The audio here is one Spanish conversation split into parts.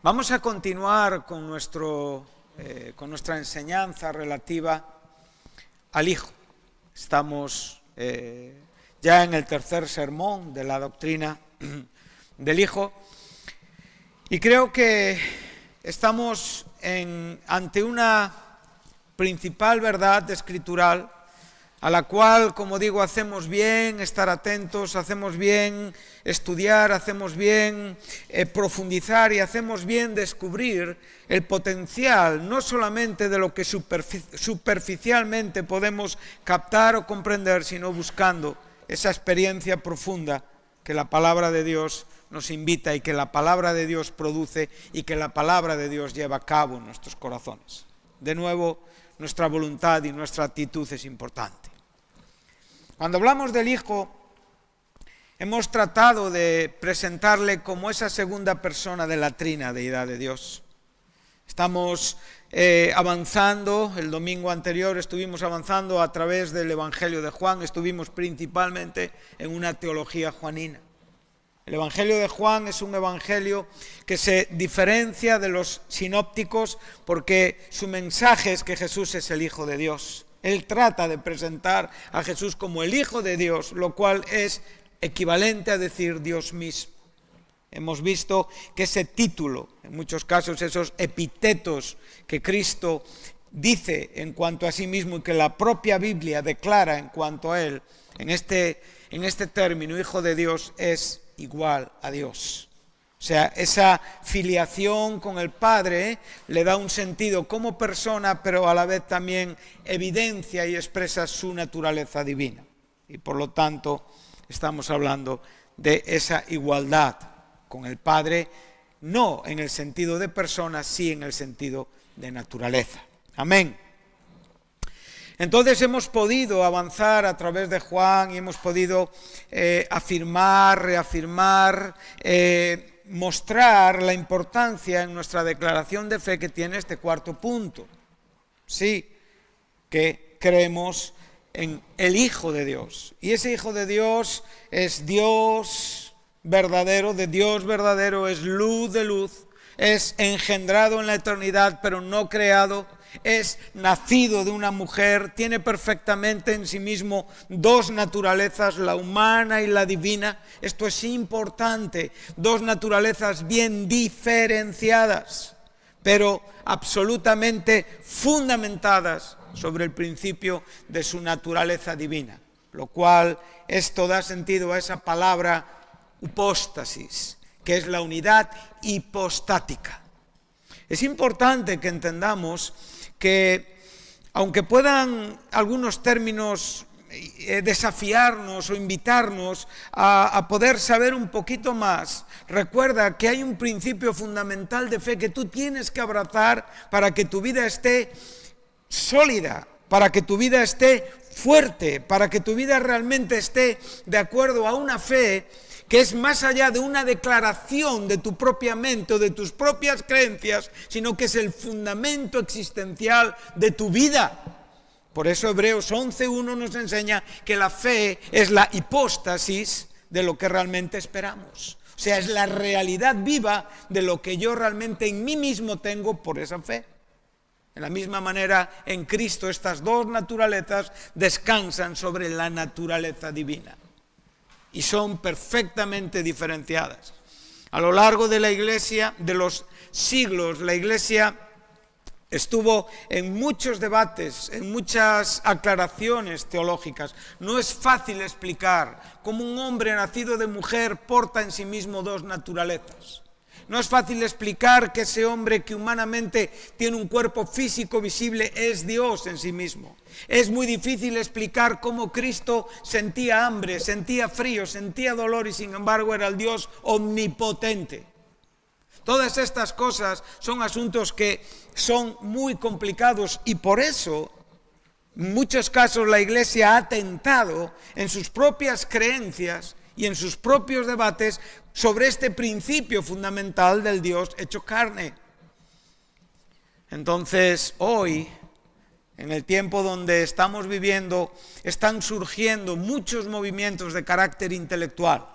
Vamos a continuar con nuestra enseñanza relativa al Hijo. Estamos ya en el tercer sermón de la doctrina del Hijo y creo que estamos ante una principal verdad escritural a la cual, como digo, hacemos bien estar atentos, hacemos bien estudiar, hacemos bien profundizar y hacemos bien descubrir el potencial, no solamente de lo que superficialmente podemos captar o comprender, sino buscando esa experiencia profunda que la palabra de Dios nos invita y que la palabra de Dios produce y que la palabra de Dios lleva a cabo en nuestros corazones. De nuevo, nuestra voluntad y nuestra actitud es importante. Cuando hablamos del Hijo, hemos tratado de presentarle como esa segunda persona de la trina deidad de Dios. Estamos avanzando, el domingo anterior estuvimos avanzando a través del Evangelio de Juan, estuvimos principalmente en una teología juanina. El Evangelio de Juan es un evangelio que se diferencia de los sinópticos porque su mensaje es que Jesús es el Hijo de Dios. Él trata de presentar a Jesús como el Hijo de Dios, lo cual es equivalente a decir Dios mismo. Hemos visto que ese título, en muchos casos esos epítetos que Cristo dice en cuanto a sí mismo y que la propia Biblia declara en cuanto a Él, en este término, Hijo de Dios, es igual a Dios. O sea, esa filiación con el Padre le da un sentido como persona, pero a la vez también evidencia y expresa su naturaleza divina. Y por lo tanto, estamos hablando de esa igualdad con el Padre, no en el sentido de persona, sí en el sentido de naturaleza. Amén. Entonces hemos podido avanzar a través de Juan y hemos podido afirmar, reafirmar, mostrar la importancia en nuestra declaración de fe que tiene este cuarto punto. Sí, que creemos en el Hijo de Dios. Y ese Hijo de Dios es Dios verdadero, de Dios verdadero, es luz de luz, es engendrado en la eternidad pero no creado, es nacido de una mujer, tiene perfectamente en sí mismo dos naturalezas, la humana y la divina. Esto es importante, dos naturalezas bien diferenciadas, pero absolutamente fundamentadas sobre el principio de su naturaleza divina, lo cual esto da sentido a esa palabra hipóstasis, que es la unidad hipostática. Es importante que entendamos que, aunque puedan algunos términos desafiarnos o invitarnos a poder saber un poquito más, recuerda que hay un principio fundamental de fe que tú tienes que abrazar para que tu vida esté sólida, para que tu vida esté fuerte, para que tu vida realmente esté de acuerdo a una fe que es más allá de una declaración de tu propia mente o de tus propias creencias, sino que es el fundamento existencial de tu vida. Por eso Hebreos 11:1 nos enseña que la fe es la hipóstasis de lo que realmente esperamos. O sea, es la realidad viva de lo que yo realmente en mí mismo tengo por esa fe. De la misma manera, en Cristo estas dos naturalezas descansan sobre la naturaleza divina y son perfectamente diferenciadas. A lo largo de la Iglesia, de los siglos, la Iglesia estuvo en muchos debates, en muchas aclaraciones teológicas. No es fácil explicar cómo un hombre nacido de mujer porta en sí mismo dos naturalezas. No es fácil explicar que ese hombre que humanamente tiene un cuerpo físico visible es Dios en sí mismo. Es muy difícil explicar cómo Cristo sentía hambre, sentía frío, sentía dolor y sin embargo era el Dios omnipotente. Todas estas cosas son asuntos que son muy complicados y por eso en muchos casos la Iglesia ha atentado en sus propias creencias y en sus propios debates sobre este principio fundamental del Dios hecho carne. Entonces, hoy, en el tiempo donde estamos viviendo, están surgiendo muchos movimientos de carácter intelectual.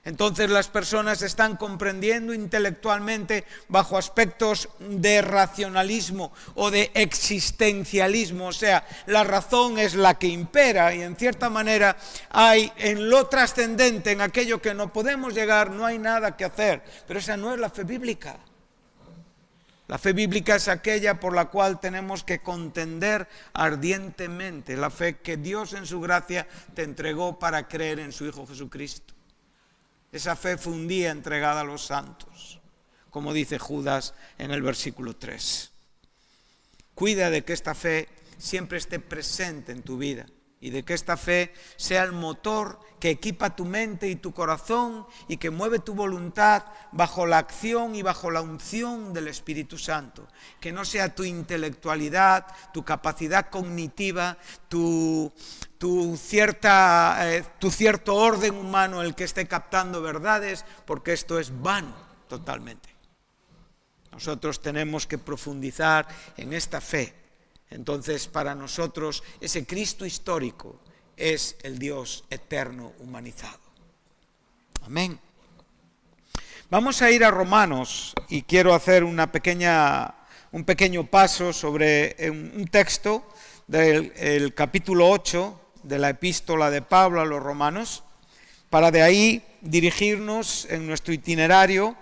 Entonces las personas están comprendiendo intelectualmente bajo aspectos de racionalismo o de existencialismo, o sea, la razón es la que impera y en cierta manera hay en lo trascendente, en aquello que no podemos llegar, no hay nada que hacer, pero esa no es la fe bíblica. La fe bíblica es aquella por la cual tenemos que contender ardientemente, la fe que Dios en su gracia te entregó para creer en su Hijo Jesucristo. Esa fe fue un día entregada a los santos, como dice Judas en el versículo 3. Cuida de que esta fe siempre esté presente en tu vida y de que esta fe sea el motor que equipa tu mente y tu corazón y que mueve tu voluntad bajo la acción y bajo la unción del Espíritu Santo. Que no sea tu intelectualidad, tu capacidad cognitiva, tu cierto orden humano el que esté captando verdades, porque esto es vano totalmente. Nosotros tenemos que profundizar en esta fe. Entonces, para nosotros, ese Cristo histórico es el Dios eterno humanizado. Amén. Vamos a ir a Romanos y quiero hacer un pequeño paso sobre un texto del capítulo 8 de la epístola de Pablo a los Romanos, para de ahí dirigirnos en nuestro itinerario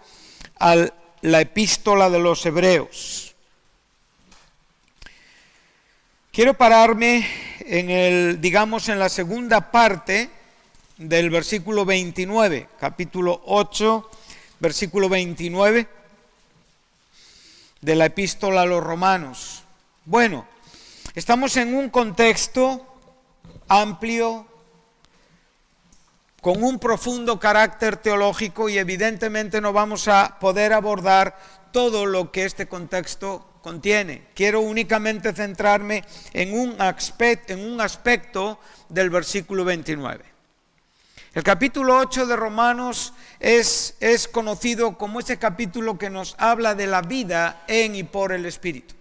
a la epístola de los Hebreos. Quiero pararme en la segunda parte del versículo 29, capítulo 8, versículo 29 de la epístola a los Romanos. Bueno, estamos en un contexto amplio, con un profundo carácter teológico y evidentemente no vamos a poder abordar todo lo que este contexto contiene. Quiero únicamente centrarme en un aspecto del versículo 29. El capítulo 8 de Romanos es conocido como ese capítulo que nos habla de la vida en y por el Espíritu.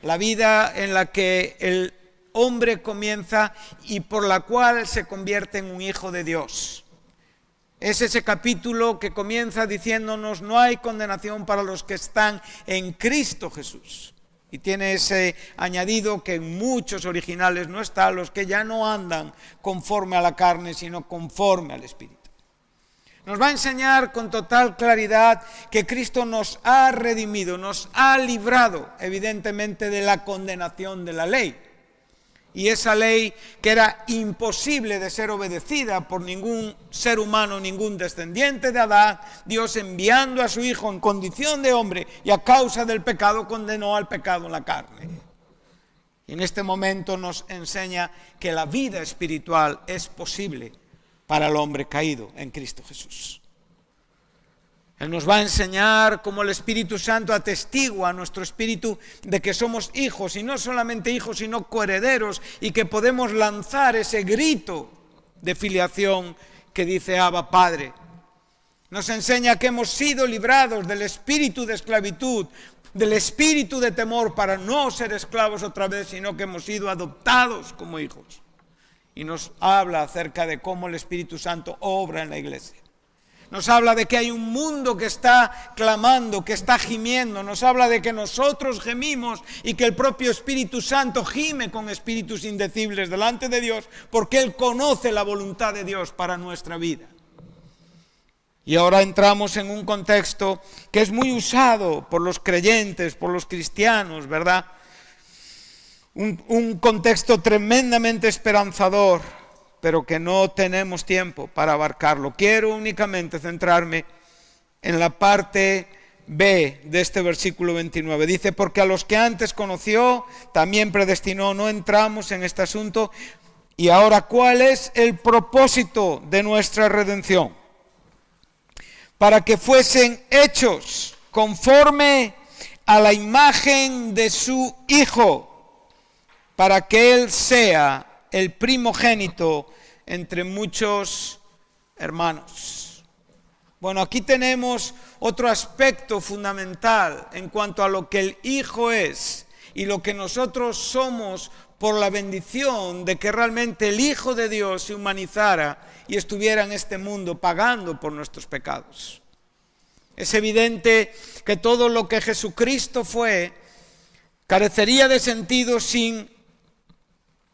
La vida en la que el hombre comienza y por la cual se convierte en un hijo de Dios. Es ese capítulo que comienza diciéndonos: no hay condenación para los que están en Cristo Jesús. Y tiene ese añadido que en muchos originales no está: los que ya no andan conforme a la carne, sino conforme al Espíritu. Nos va a enseñar con total claridad que Cristo nos ha redimido, nos ha librado evidentemente de la condenación de la ley. Y esa ley que era imposible de ser obedecida por ningún ser humano, ningún descendiente de Adán, Dios enviando a su Hijo en condición de hombre y a causa del pecado condenó al pecado en la carne. Y en este momento nos enseña que la vida espiritual es posible para el hombre caído en Cristo Jesús. Él nos va a enseñar cómo el Espíritu Santo atestigua a nuestro espíritu de que somos hijos, y no solamente hijos, sino coherederos, y que podemos lanzar ese grito de filiación que dice Abba, Padre. Nos enseña que hemos sido librados del espíritu de esclavitud, del espíritu de temor para no ser esclavos otra vez, sino que hemos sido adoptados como hijos. Y nos habla acerca de cómo el Espíritu Santo obra en la iglesia. Nos habla de que hay un mundo que está clamando, que está gimiendo. Nos habla de que nosotros gemimos y que el propio Espíritu Santo gime con espíritus indecibles delante de Dios, porque Él conoce la voluntad de Dios para nuestra vida. Y ahora entramos en un contexto que es muy usado por los creyentes, por los cristianos, ¿verdad? Un contexto tremendamente esperanzador, pero que no tenemos tiempo para abarcarlo. Quiero únicamente centrarme en la parte B de este versículo 29. Dice: porque a los que antes conoció, también predestinó. No entramos en este asunto. Y ahora, ¿cuál es el propósito de nuestra redención? Para que fuesen hechos conforme a la imagen de su Hijo, para que Él sea el primogénito entre muchos hermanos. Bueno, aquí tenemos otro aspecto fundamental en cuanto a lo que el Hijo es y lo que nosotros somos por la bendición de que realmente el Hijo de Dios se humanizara y estuviera en este mundo pagando por nuestros pecados. Es evidente que todo lo que Jesucristo fue carecería de sentido sin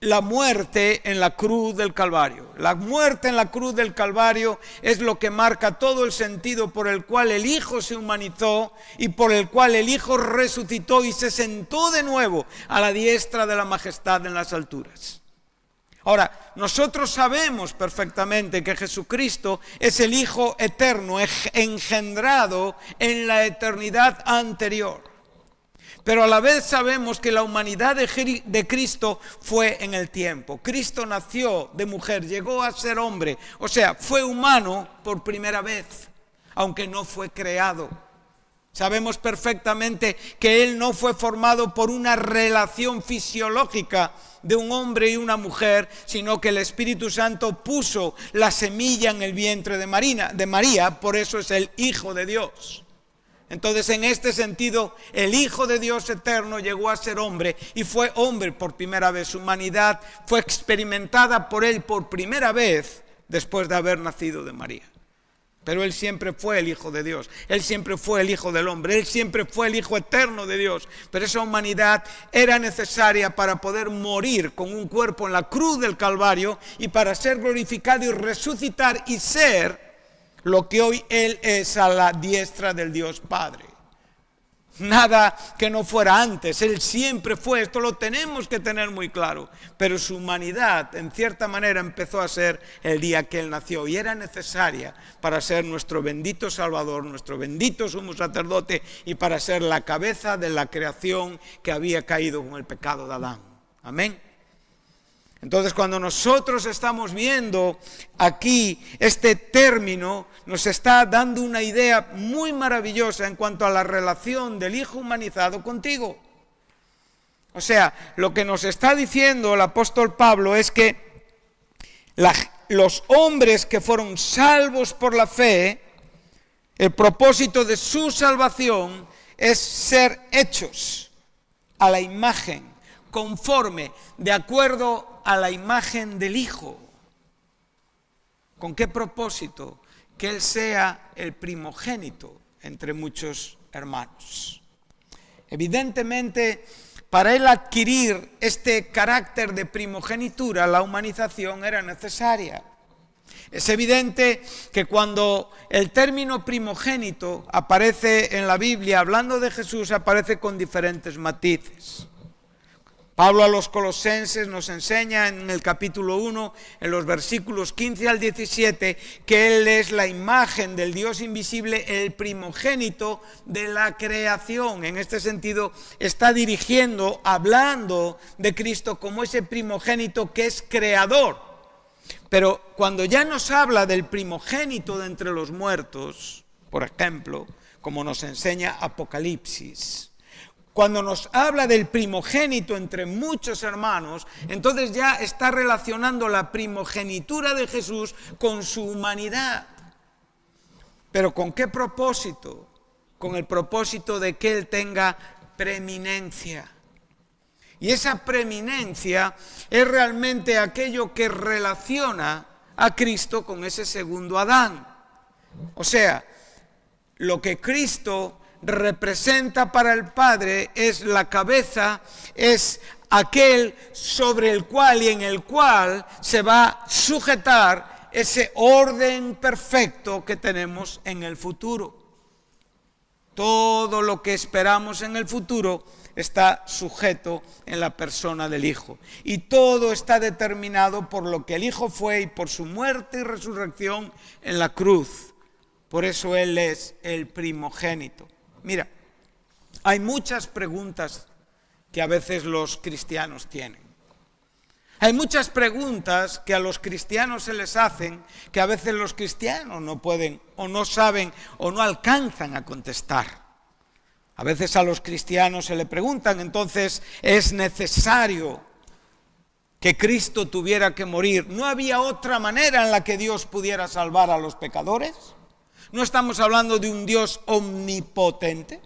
la muerte en la cruz del Calvario. La muerte en la cruz del Calvario es lo que marca todo el sentido por el cual el Hijo se humanizó y por el cual el Hijo resucitó y se sentó de nuevo a la diestra de la majestad en las alturas. Ahora, nosotros sabemos perfectamente que Jesucristo es el Hijo eterno, engendrado en la eternidad anterior. Pero a la vez sabemos que la humanidad de Cristo fue en el tiempo. Cristo nació de mujer, llegó a ser hombre, o sea, fue humano por primera vez, aunque no fue creado. Sabemos perfectamente que Él no fue formado por una relación fisiológica de un hombre y una mujer, sino que el Espíritu Santo puso la semilla en el vientre de María, por eso es el Hijo de Dios. Entonces, en este sentido, el Hijo de Dios eterno llegó a ser hombre y fue hombre por primera vez. Su humanidad fue experimentada por Él por primera vez después de haber nacido de María. Pero Él siempre fue el Hijo de Dios, Él siempre fue el Hijo del hombre, Él siempre fue el Hijo eterno de Dios. Pero esa humanidad era necesaria para poder morir con un cuerpo en la cruz del Calvario y para ser glorificado y resucitar y ser lo que hoy Él es a la diestra del Dios Padre. Nada que no fuera antes, Él siempre fue, esto lo tenemos que tener muy claro, pero su humanidad en cierta manera empezó a ser el día que Él nació y era necesaria para ser nuestro bendito Salvador, nuestro bendito sumo sacerdote y para ser la cabeza de la creación que había caído con el pecado de Adán. Amén. Entonces, cuando nosotros estamos viendo aquí este término, nos está dando una idea muy maravillosa en cuanto a la relación del Hijo humanizado contigo. O sea, lo que nos está diciendo el apóstol Pablo es que los hombres que fueron salvos por la fe, el propósito de su salvación es ser hechos a la imagen, conforme, de acuerdo a la imagen del Hijo. ¿Con qué propósito? Que Él sea el primogénito entre muchos hermanos. Evidentemente, para Él adquirir este carácter de primogenitura, la humanización era necesaria. Es evidente que cuando el término primogénito aparece en la Biblia, hablando de Jesús, aparece con diferentes matices. Pablo a los Colosenses nos enseña en el capítulo 1, en los versículos 15 al 17, que Él es la imagen del Dios invisible, el primogénito de la creación. En este sentido, está dirigiendo, hablando de Cristo como ese primogénito que es creador. Pero cuando ya nos habla del primogénito de entre los muertos, por ejemplo, como nos enseña Apocalipsis, cuando nos habla del primogénito entre muchos hermanos, entonces ya está relacionando la primogenitura de Jesús con su humanidad. ¿Pero con qué propósito? Con el propósito de que Él tenga preeminencia. Y esa preeminencia es realmente aquello que relaciona a Cristo con ese segundo Adán. O sea, lo que Cristo representa para el Padre es la cabeza, es aquel sobre el cual y en el cual se va a sujetar ese orden perfecto que tenemos en el futuro. Todo lo que esperamos en el futuro está sujeto en la persona del Hijo. Y todo está determinado por lo que el Hijo fue y por su muerte y resurrección en la cruz. Por eso Él es el primogénito. Mira, hay muchas preguntas que a veces los cristianos tienen. Hay muchas preguntas que a los cristianos se les hacen que a veces los cristianos no pueden o no saben o no alcanzan a contestar. A veces a los cristianos se le preguntan, entonces, ¿es necesario que Cristo tuviera que morir? ¿No había otra manera en la que Dios pudiera salvar a los pecadores? ¿No estamos hablando de un Dios omnipotente?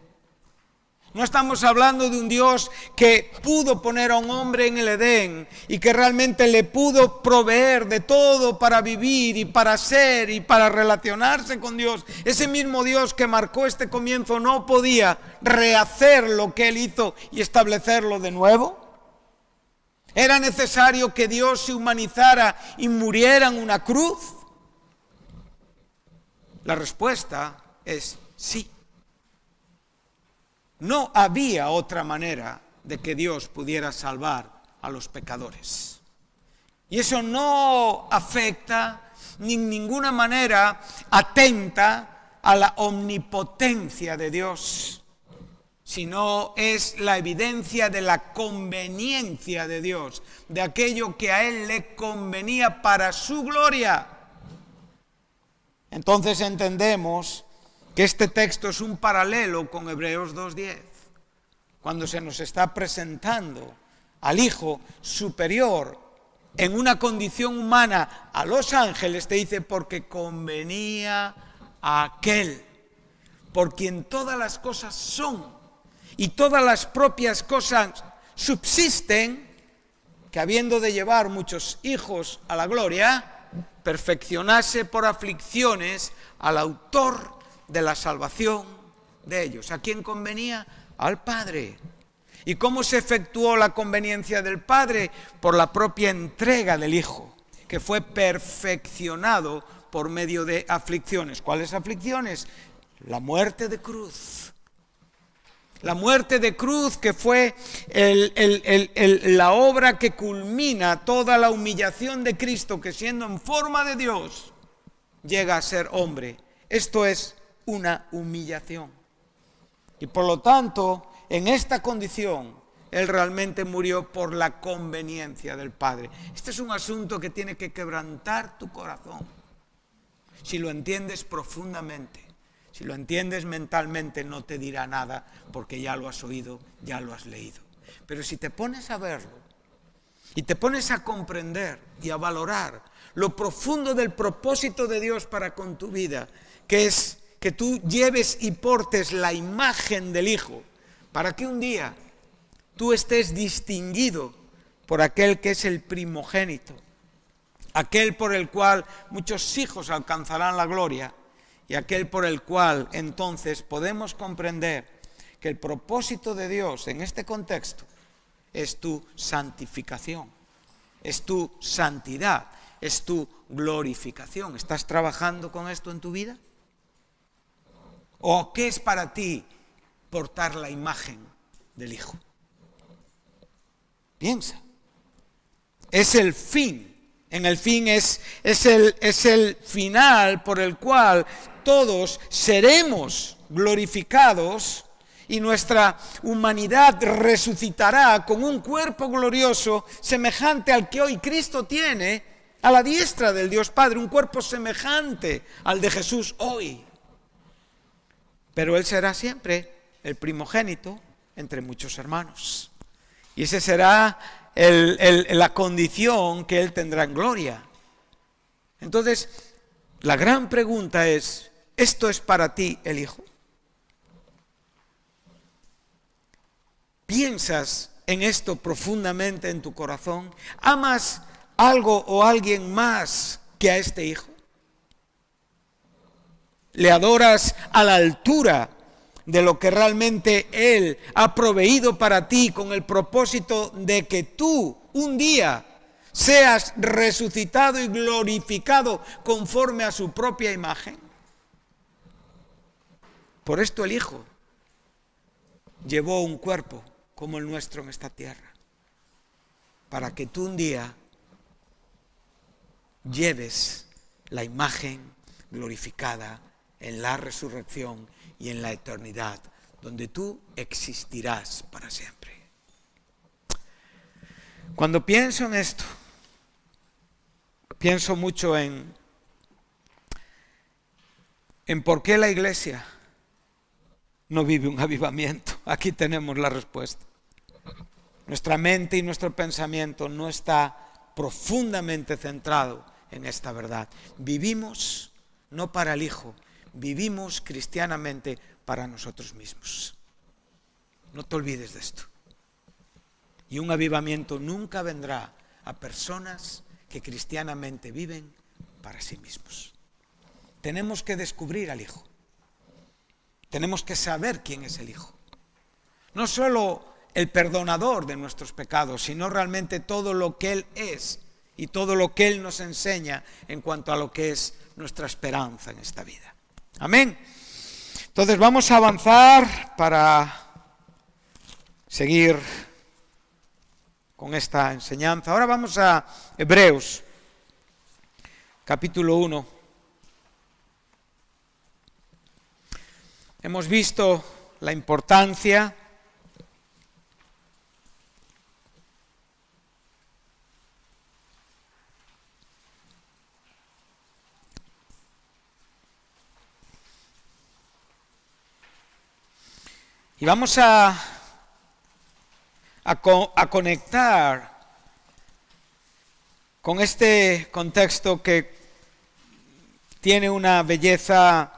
No estamos hablando de un Dios que pudo poner a un hombre en el Edén y que realmente le pudo proveer de todo para vivir y para ser y para relacionarse con Dios. Ese mismo Dios que marcó este comienzo no podía rehacer lo que Él hizo y establecerlo de nuevo. ¿Era necesario que Dios se humanizara y muriera en una cruz? La respuesta es sí. No había otra manera de que Dios pudiera salvar a los pecadores. Y eso no afecta ni en ninguna manera atenta a la omnipotencia de Dios, sino es la evidencia de la conveniencia de Dios, de aquello que a Él le convenía para su gloria. Entonces entendemos que este texto es un paralelo con Hebreos 2:10, cuando se nos está presentando al Hijo superior en una condición humana a los ángeles, te dice, porque convenía a aquel por quien todas las cosas son y todas las propias cosas subsisten, que habiendo de llevar muchos hijos a la gloria, perfeccionase por aflicciones al autor de la salvación de ellos. ¿A quién convenía? Al Padre. ¿Y cómo se efectuó la conveniencia del Padre? Por la propia entrega del Hijo, que fue perfeccionado por medio de aflicciones. ¿Cuáles aflicciones? La muerte de cruz. La muerte de cruz, que fue la obra que culmina toda la humillación de Cristo, que siendo en forma de Dios, llega a ser hombre. Esto es una humillación. Y por lo tanto, en esta condición, Él realmente murió por la conveniencia del Padre. Este es un asunto que tiene que quebrantar tu corazón. Si lo entiendes profundamente, si lo entiendes mentalmente, no te dirá nada, porque ya lo has oído, ya lo has leído. Pero si te pones a verlo, y te pones a comprender y a valorar lo profundo del propósito de Dios para con tu vida, que es que tú lleves y portes la imagen del Hijo, para que un día tú estés distinguido por aquel que es el primogénito, aquel por el cual muchos hijos alcanzarán la gloria, y aquel por el cual entonces podemos comprender que el propósito de Dios en este contexto es tu santificación, es tu santidad, es tu glorificación. ¿Estás trabajando con esto en tu vida? ¿O qué es para ti portar la imagen del Hijo? Piensa. Es el fin. En el fin es el final por el cual todos seremos glorificados y nuestra humanidad resucitará con un cuerpo glorioso semejante al que hoy Cristo tiene a la diestra del Dios Padre, un cuerpo semejante al de Jesús hoy. Pero Él será siempre el primogénito entre muchos hermanos. Y esa será la condición que Él tendrá en gloria. Entonces, la gran pregunta es, ¿esto es para ti el Hijo? ¿Piensas en esto profundamente en tu corazón? ¿Amas algo o alguien más que a este Hijo? ¿Le adoras a la altura de lo que realmente Él ha proveído para ti con el propósito de que tú un día seas resucitado y glorificado conforme a su propia imagen? Por esto el Hijo llevó un cuerpo como el nuestro en esta tierra, para que tú un día lleves la imagen glorificada en la resurrección y en la eternidad, donde tú existirás para siempre. Cuando pienso en esto, pienso mucho en por qué la iglesia no vive un avivamiento. Aquí tenemos la respuesta. Nuestra mente y nuestro pensamiento no está profundamente centrado en esta verdad. Vivimos no para el Hijo, vivimos cristianamente para nosotros mismos. No te olvides de esto. Y un avivamiento nunca vendrá a personas que cristianamente viven para sí mismos. Tenemos que descubrir al Hijo. Tenemos que saber quién es el Hijo. No solo el perdonador de nuestros pecados, sino realmente todo lo que Él es y todo lo que Él nos enseña en cuanto a lo que es nuestra esperanza en esta vida. Amén. Entonces vamos a avanzar para seguir con esta enseñanza. Ahora vamos a Hebreos, capítulo 1. Hemos visto la importancia y vamos a conectar con este contexto que tiene una belleza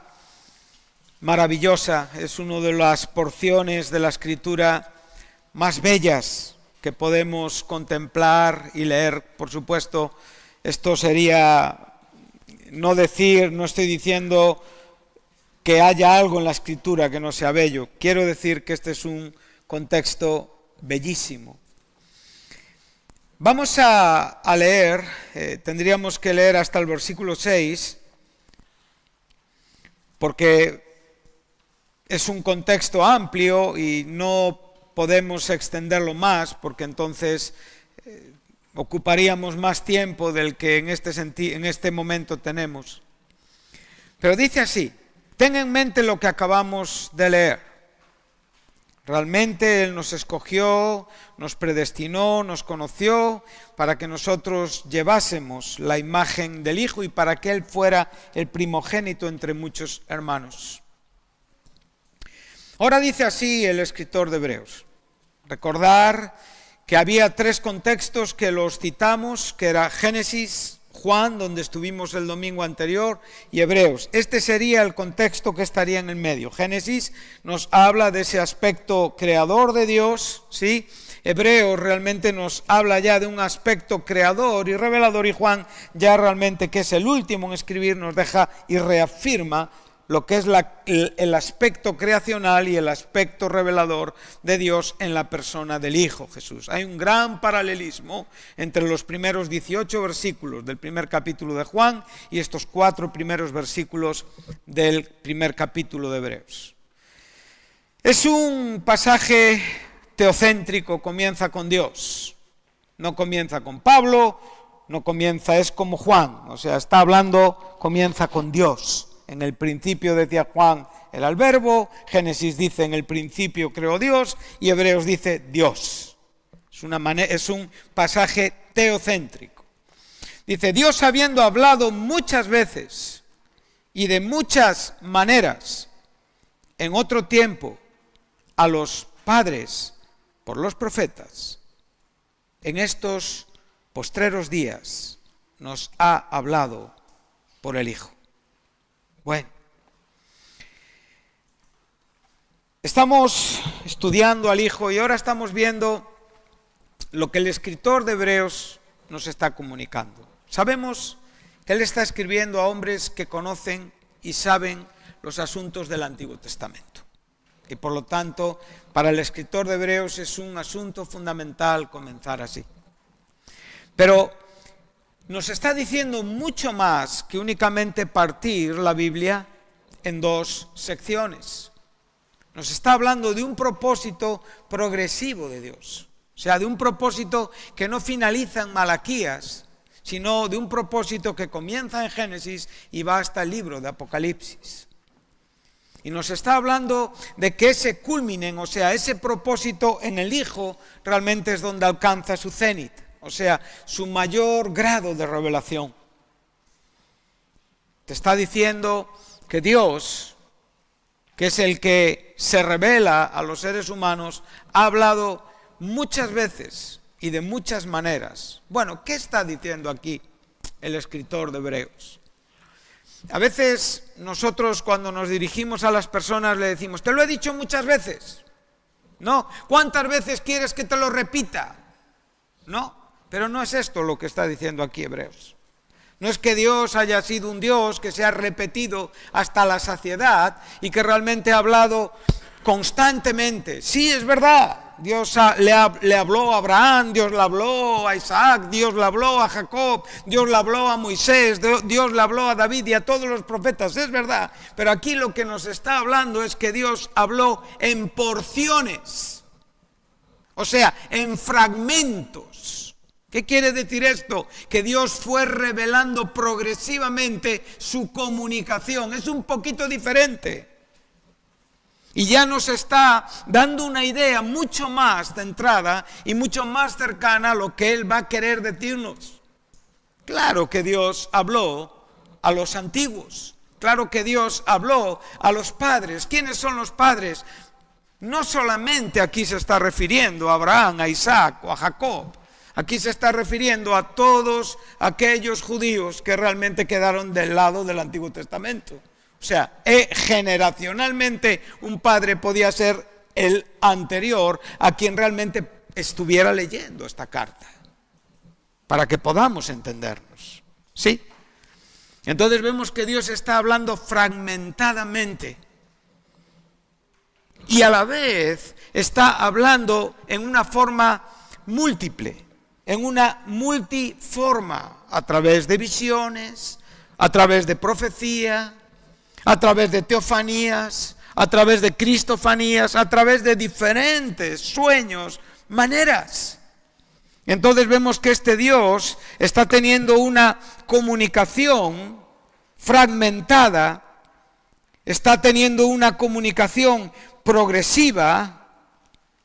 maravillosa. Es una de las porciones de la Escritura más bellas que podemos contemplar y leer. Por supuesto, esto sería no estoy diciendo que haya algo en la Escritura que no sea bello. Quiero decir que este es un contexto bellísimo. Vamos a leer, tendríamos que leer hasta el versículo 6, porque es un contexto amplio y no podemos extenderlo más, porque entonces ocuparíamos más tiempo del que en este momento tenemos. Pero dice así: ten en mente lo que acabamos de leer. Realmente Él nos escogió, nos predestinó, nos conoció para que nosotros llevásemos la imagen del Hijo y para que Él fuera el primogénito entre muchos hermanos. Ahora dice así el escritor de Hebreos. Recordar que había 3 contextos que los citamos, que era Génesis, Juan, donde estuvimos el domingo anterior, y Hebreos. Este sería el contexto que estaría en el medio. Génesis nos habla de ese aspecto creador de Dios, ¿sí? Hebreos realmente nos habla ya de un aspecto creador y revelador, y Juan ya realmente, que es el último en escribir, nos deja y reafirma lo que es el aspecto creacional y el aspecto revelador de Dios en la persona del Hijo Jesús. Hay un gran paralelismo entre los primeros 18 versículos del primer capítulo de Juan y estos 4 primeros versículos del primer capítulo de Hebreos. Es un pasaje teocéntrico, comienza con Dios. No comienza con Pablo, es como Juan, o sea, está hablando, comienza con Dios. En el principio, decía Juan, era el verbo. Génesis dice, en el principio creó Dios, y Hebreos dice Dios. Es un pasaje teocéntrico. Dice, Dios, habiendo hablado muchas veces y de muchas maneras en otro tiempo a los padres por los profetas, en estos postreros días nos ha hablado por el Hijo. Bueno, estamos estudiando al Hijo y ahora estamos viendo lo que el escritor de Hebreos nos está comunicando. Sabemos que él está escribiendo a hombres que conocen y saben los asuntos del Antiguo Testamento. Y por lo tanto, para el escritor de Hebreos es un asunto fundamental comenzar así. Pero nos está diciendo mucho más que únicamente partir la Biblia en 2 secciones. Nos está hablando de un propósito progresivo de Dios. O sea, de un propósito que no finaliza en Malaquías, sino de un propósito que comienza en Génesis y va hasta el libro de Apocalipsis. Y nos está hablando de que ese culminen, o sea, ese propósito en el Hijo, realmente es donde alcanza su cenit. O sea, su mayor grado de revelación. Te está diciendo que Dios, que es el que se revela a los seres humanos, ha hablado muchas veces y de muchas maneras. Bueno, ¿qué está diciendo aquí el escritor de Hebreos? A veces nosotros, cuando nos dirigimos a las personas, le decimos, te lo he dicho muchas veces. ¿No? ¿Cuántas veces quieres que te lo repita? No, pero no es esto lo que está diciendo aquí Hebreos. No es que Dios haya sido un Dios que se ha repetido hasta la saciedad y que realmente ha hablado constantemente. Sí, es verdad. Dios le habló a Abraham, Dios le habló a Isaac, Dios le habló a Jacob, Dios le habló a Moisés, Dios le habló a David y a todos los profetas, es verdad. Pero aquí lo que nos está hablando es que Dios habló en porciones, o sea, en fragmentos. ¿Qué quiere decir esto? Que Dios fue revelando progresivamente su comunicación. Es un poquito diferente. Y ya nos está dando una idea mucho más centrada y mucho más cercana a lo que Él va a querer decirnos. Claro que Dios habló a los antiguos. Claro que Dios habló a los padres. ¿Quiénes son los padres? No solamente aquí se está refiriendo a Abraham, a Isaac o a Jacob. Aquí se está refiriendo a todos aquellos judíos que realmente quedaron del lado del Antiguo Testamento. O sea, generacionalmente un padre podía ser el anterior a quien realmente estuviera leyendo esta carta, para que podamos entendernos. ¿Sí? Entonces vemos que Dios está hablando fragmentadamente y a la vez está hablando en una forma múltiple, en una multiforma, a través de visiones, a través de profecía, a través de teofanías, a través de cristofanías, a través de diferentes sueños, maneras. Entonces vemos que este Dios está teniendo una comunicación fragmentada, está teniendo una comunicación progresiva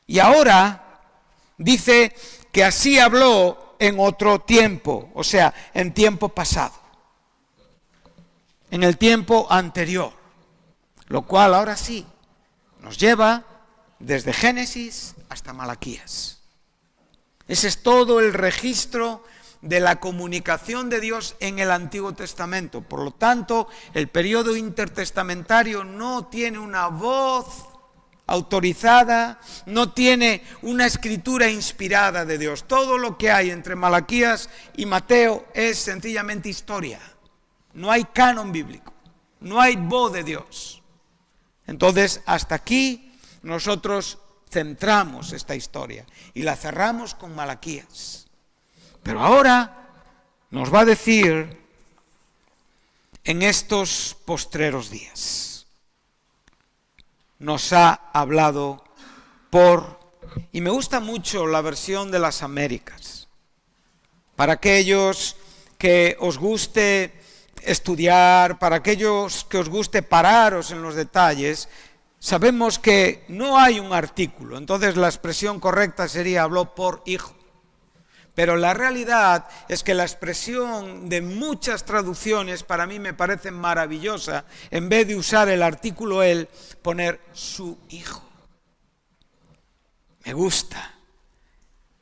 y ahora dice que así habló en otro tiempo, o sea, en tiempo pasado. En el tiempo anterior, lo cual ahora sí nos lleva desde Génesis hasta Malaquías. Ese es todo el registro de la comunicación de Dios en el Antiguo Testamento. Por lo tanto, el periodo intertestamentario no tiene una voz autorizada, no tiene una escritura inspirada de Dios. Todo lo que hay entre Malaquías y Mateo es sencillamente historia. No hay canon bíblico, no hay voz de Dios. Entonces, hasta aquí nosotros centramos esta historia y la cerramos con Malaquías. Pero ahora nos va a decir en estos postreros días. Nos ha hablado y me gusta mucho la versión de las Américas. Para aquellos que os guste estudiar, para aquellos que os guste pararos en los detalles, sabemos que no hay un artículo, entonces la expresión correcta sería habló por hijo. Pero la realidad es que la expresión de muchas traducciones para mí me parece maravillosa, en vez de usar el artículo él, poner su hijo. Me gusta.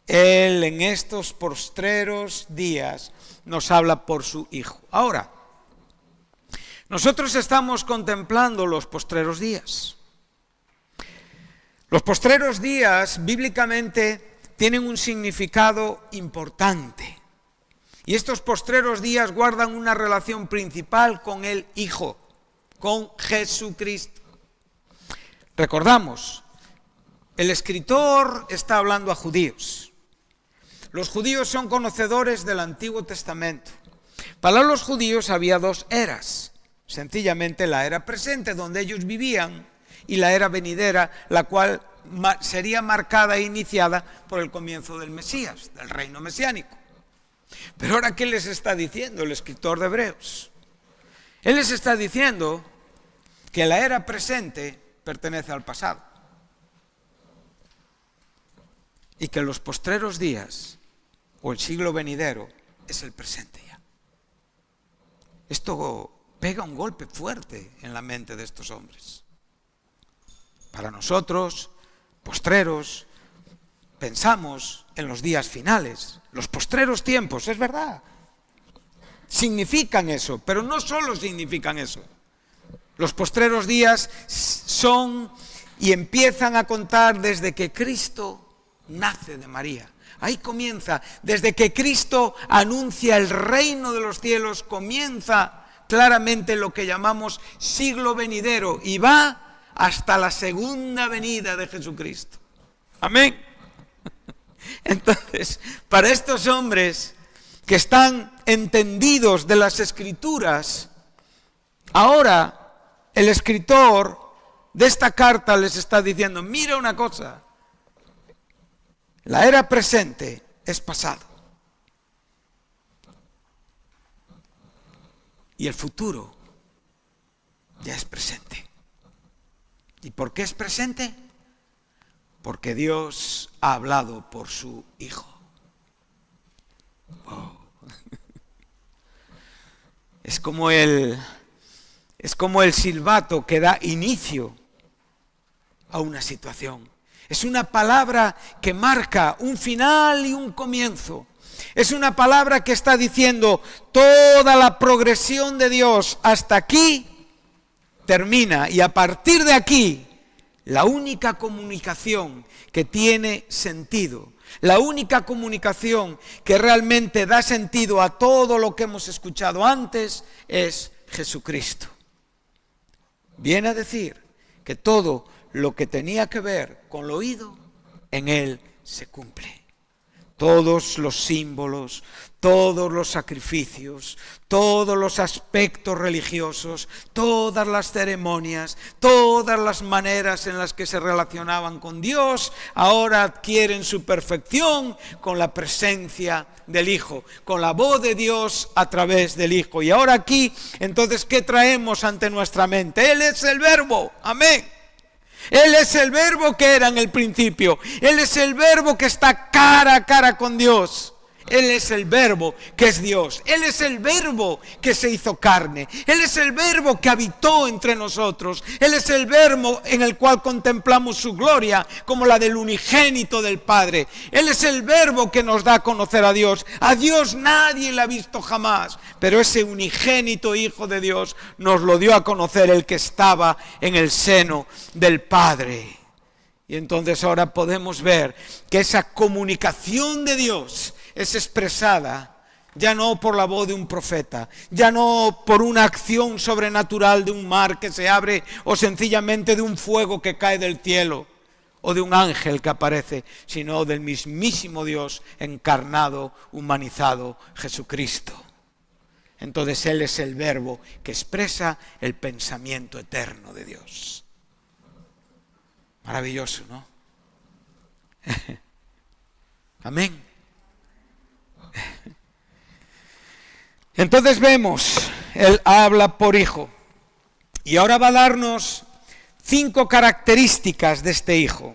Él en estos postreros días nos habla por su hijo. Ahora, nosotros estamos contemplando los postreros días. Los postreros días, bíblicamente, tienen un significado importante. Y estos postreros días guardan una relación principal con el Hijo, con Jesucristo. Recordamos, el escritor está hablando a judíos. Los judíos son conocedores del Antiguo Testamento. Para los judíos había dos eras. Sencillamente la era presente, donde ellos vivían, y la era venidera, la cual sería marcada e iniciada por el comienzo del Mesías, del reino mesiánico. Pero ahora, ¿qué les está diciendo el escritor de Hebreos? Él les está diciendo que la era presente pertenece al pasado y que los postreros días o el siglo venidero es el presente ya. Esto pega un golpe fuerte en la mente de estos hombres. Para nosotros, postreros, pensamos en los días finales, los postreros tiempos, es verdad. Significan eso, pero no solo significan eso. Los postreros días son y empiezan a contar desde que Cristo nace de María. Ahí comienza, desde que Cristo anuncia el reino de los cielos, comienza claramente lo que llamamos siglo venidero y va hasta la segunda venida de Jesucristo. Amén. Entonces, para estos hombres que están entendidos de las Escrituras, ahora el escritor de esta carta les está diciendo, mira una cosa, la era presente es pasado y el futuro ya es presente. ¿Y por qué es presente? Porque Dios ha hablado por su Hijo. Wow. Es como el silbato que da inicio a una situación. Es una palabra que marca un final y un comienzo. Es una palabra que está diciendo toda la progresión de Dios hasta aquí termina, y a partir de aquí la única comunicación que tiene sentido, la única comunicación que realmente da sentido a todo lo que hemos escuchado antes es Jesucristo. Viene a decir que todo lo que tenía que ver con lo oído, en Él se cumple. Todos los símbolos, todos los sacrificios, todos los aspectos religiosos, todas las ceremonias, todas las maneras en las que se relacionaban con Dios, ahora adquieren su perfección con la presencia del Hijo, con la voz de Dios a través del Hijo. Y ahora aquí, entonces, ¿qué traemos ante nuestra mente? Él es el Verbo, amén. Él es el Verbo que era en el principio. Él es el Verbo que está cara a cara con Dios. Él es el Verbo que es Dios. Él es el Verbo que se hizo carne. Él es el Verbo que habitó entre nosotros. Él es el Verbo en el cual contemplamos su gloria como la del unigénito del Padre. Él es el Verbo que nos da a conocer a Dios. A Dios nadie le ha visto jamás, pero ese unigénito Hijo de Dios nos lo dio a conocer, el que estaba en el seno del Padre. Y entonces ahora podemos ver que esa comunicación de Dios es expresada ya no por la voz de un profeta, ya no por una acción sobrenatural de un mar que se abre o sencillamente de un fuego que cae del cielo o de un ángel que aparece, sino del mismísimo Dios encarnado, humanizado, Jesucristo. Entonces Él es el Verbo que expresa el pensamiento eterno de Dios. Maravilloso, ¿no? Amén. Entonces vemos, Él habla por Hijo. Y ahora va a darnos 5 características de este Hijo.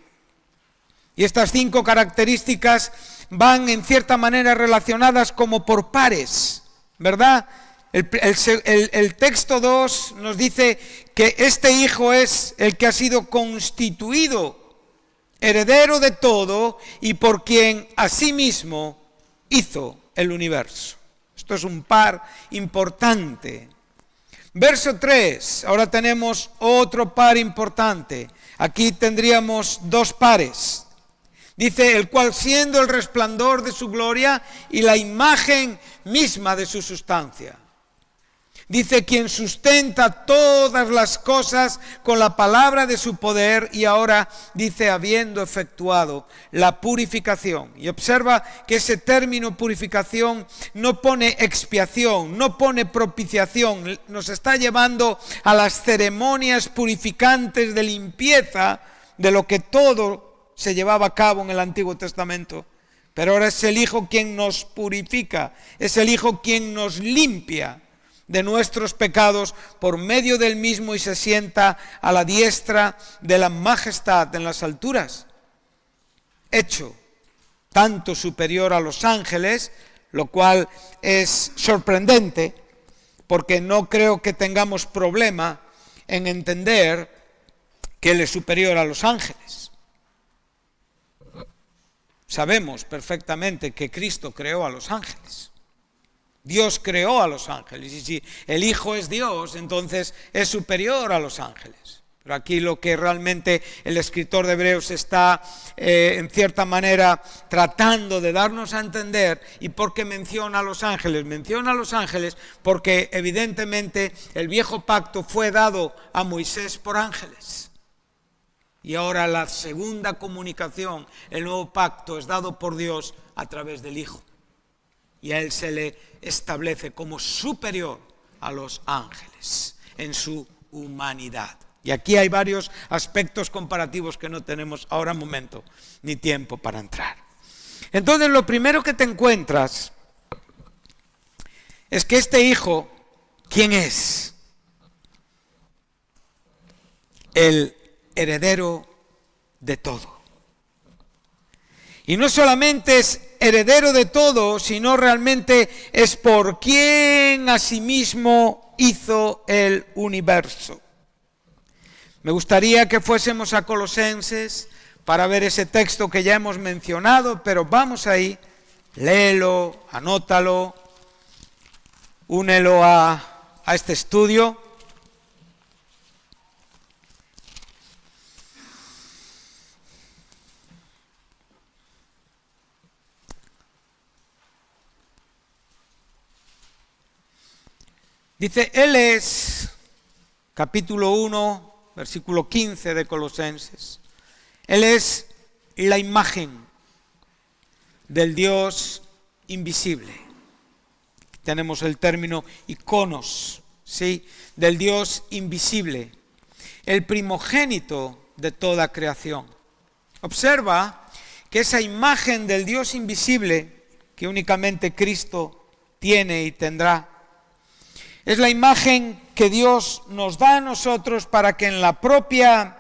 Y estas 5 características van en cierta manera relacionadas como por pares, ¿verdad? El texto 2 nos dice que este Hijo es el que ha sido constituido heredero de todo y por quien asimismo hizo el universo. Esto es un par importante. Verso 3, ahora tenemos otro par importante. Aquí tendríamos 2 pares. Dice, el cual siendo el resplandor de su gloria y la imagen misma de su sustancia. Dice, quien sustenta todas las cosas con la palabra de su poder, y ahora dice, habiendo efectuado la purificación. Y observa que ese término purificación no pone expiación, no pone propiciación, nos está llevando a las ceremonias purificantes de limpieza de lo que todo se llevaba a cabo en el Antiguo Testamento. Pero ahora es el Hijo quien nos purifica, es el Hijo quien nos limpia de nuestros pecados por medio del mismo y se sienta a la diestra de la majestad en las alturas, hecho tanto superior a los ángeles, lo cual es sorprendente porque no creo que tengamos problema en entender que Él es superior a los ángeles. Sabemos perfectamente que Cristo creó a los ángeles. Dios creó a los ángeles, y si el Hijo es Dios, entonces es superior a los ángeles. Pero aquí lo que realmente el escritor de Hebreos está, en cierta manera, tratando de darnos a entender, y por qué menciona a los ángeles. Menciona a los ángeles porque evidentemente el viejo pacto fue dado a Moisés por ángeles. Y ahora la segunda comunicación, el nuevo pacto, es dado por Dios a través del Hijo. Y a Él se le establece como superior a los ángeles en su humanidad. Y aquí hay varios aspectos comparativos que no tenemos ahora momento ni tiempo para entrar. Entonces, lo primero que te encuentras es que este Hijo, ¿quién es? El heredero de todo. Y no solamente es heredero de todo, sino realmente es por quien asimismo hizo el universo. Me gustaría que fuésemos a Colosenses para ver ese texto que ya hemos mencionado, pero vamos ahí, léelo, anótalo, únelo a este estudio. Dice, Él es, capítulo 1, versículo 15 de Colosenses, Él es la imagen del Dios invisible. Tenemos el término iconos, ¿sí? Del Dios invisible, el primogénito de toda creación. Observa que esa imagen del Dios invisible, que únicamente Cristo tiene y tendrá, es la imagen que Dios nos da a nosotros para que en la propia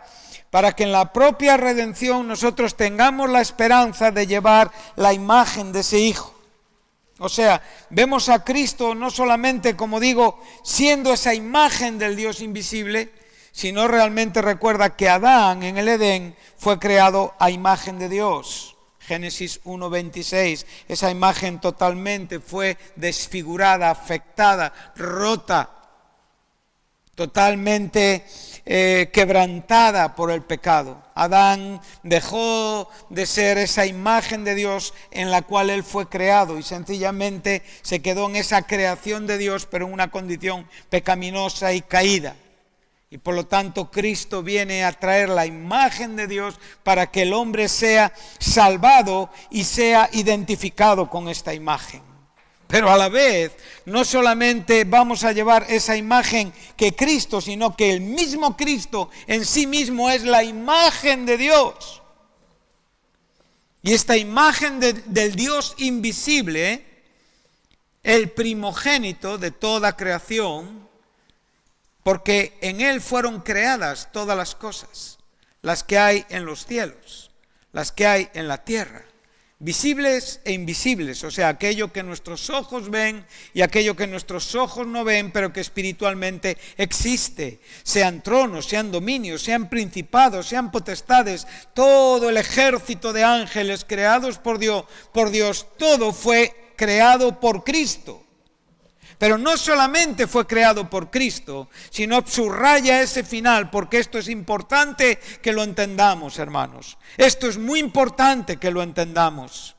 redención nosotros tengamos la esperanza de llevar la imagen de ese Hijo. O sea, vemos a Cristo no solamente, como digo, siendo esa imagen del Dios invisible, sino realmente recuerda que Adán en el Edén fue creado a imagen de Dios. Génesis 1:26, esa imagen totalmente fue desfigurada, afectada, rota, totalmente quebrantada por el pecado. Adán dejó de ser esa imagen de Dios en la cual él fue creado y sencillamente se quedó en esa creación de Dios, pero en una condición pecaminosa y caída. Y por lo tanto Cristo viene a traer la imagen de Dios para que el hombre sea salvado y sea identificado con esta imagen. Pero a la vez, no solamente vamos a llevar esa imagen que Cristo, sino que el mismo Cristo en sí mismo es la imagen de Dios. Y esta imagen del Dios invisible, el primogénito de toda creación, porque en Él fueron creadas todas las cosas, las que hay en los cielos, las que hay en la tierra, visibles e invisibles, o sea, aquello que nuestros ojos ven y aquello que nuestros ojos no ven, pero que espiritualmente existe, sean tronos, sean dominios, sean principados, sean potestades, todo el ejército de ángeles creados por Dios, todo fue creado por Cristo. Pero no solamente fue creado por Cristo, sino subraya ese final, porque esto es importante que lo entendamos, hermanos. Esto es muy importante que lo entendamos,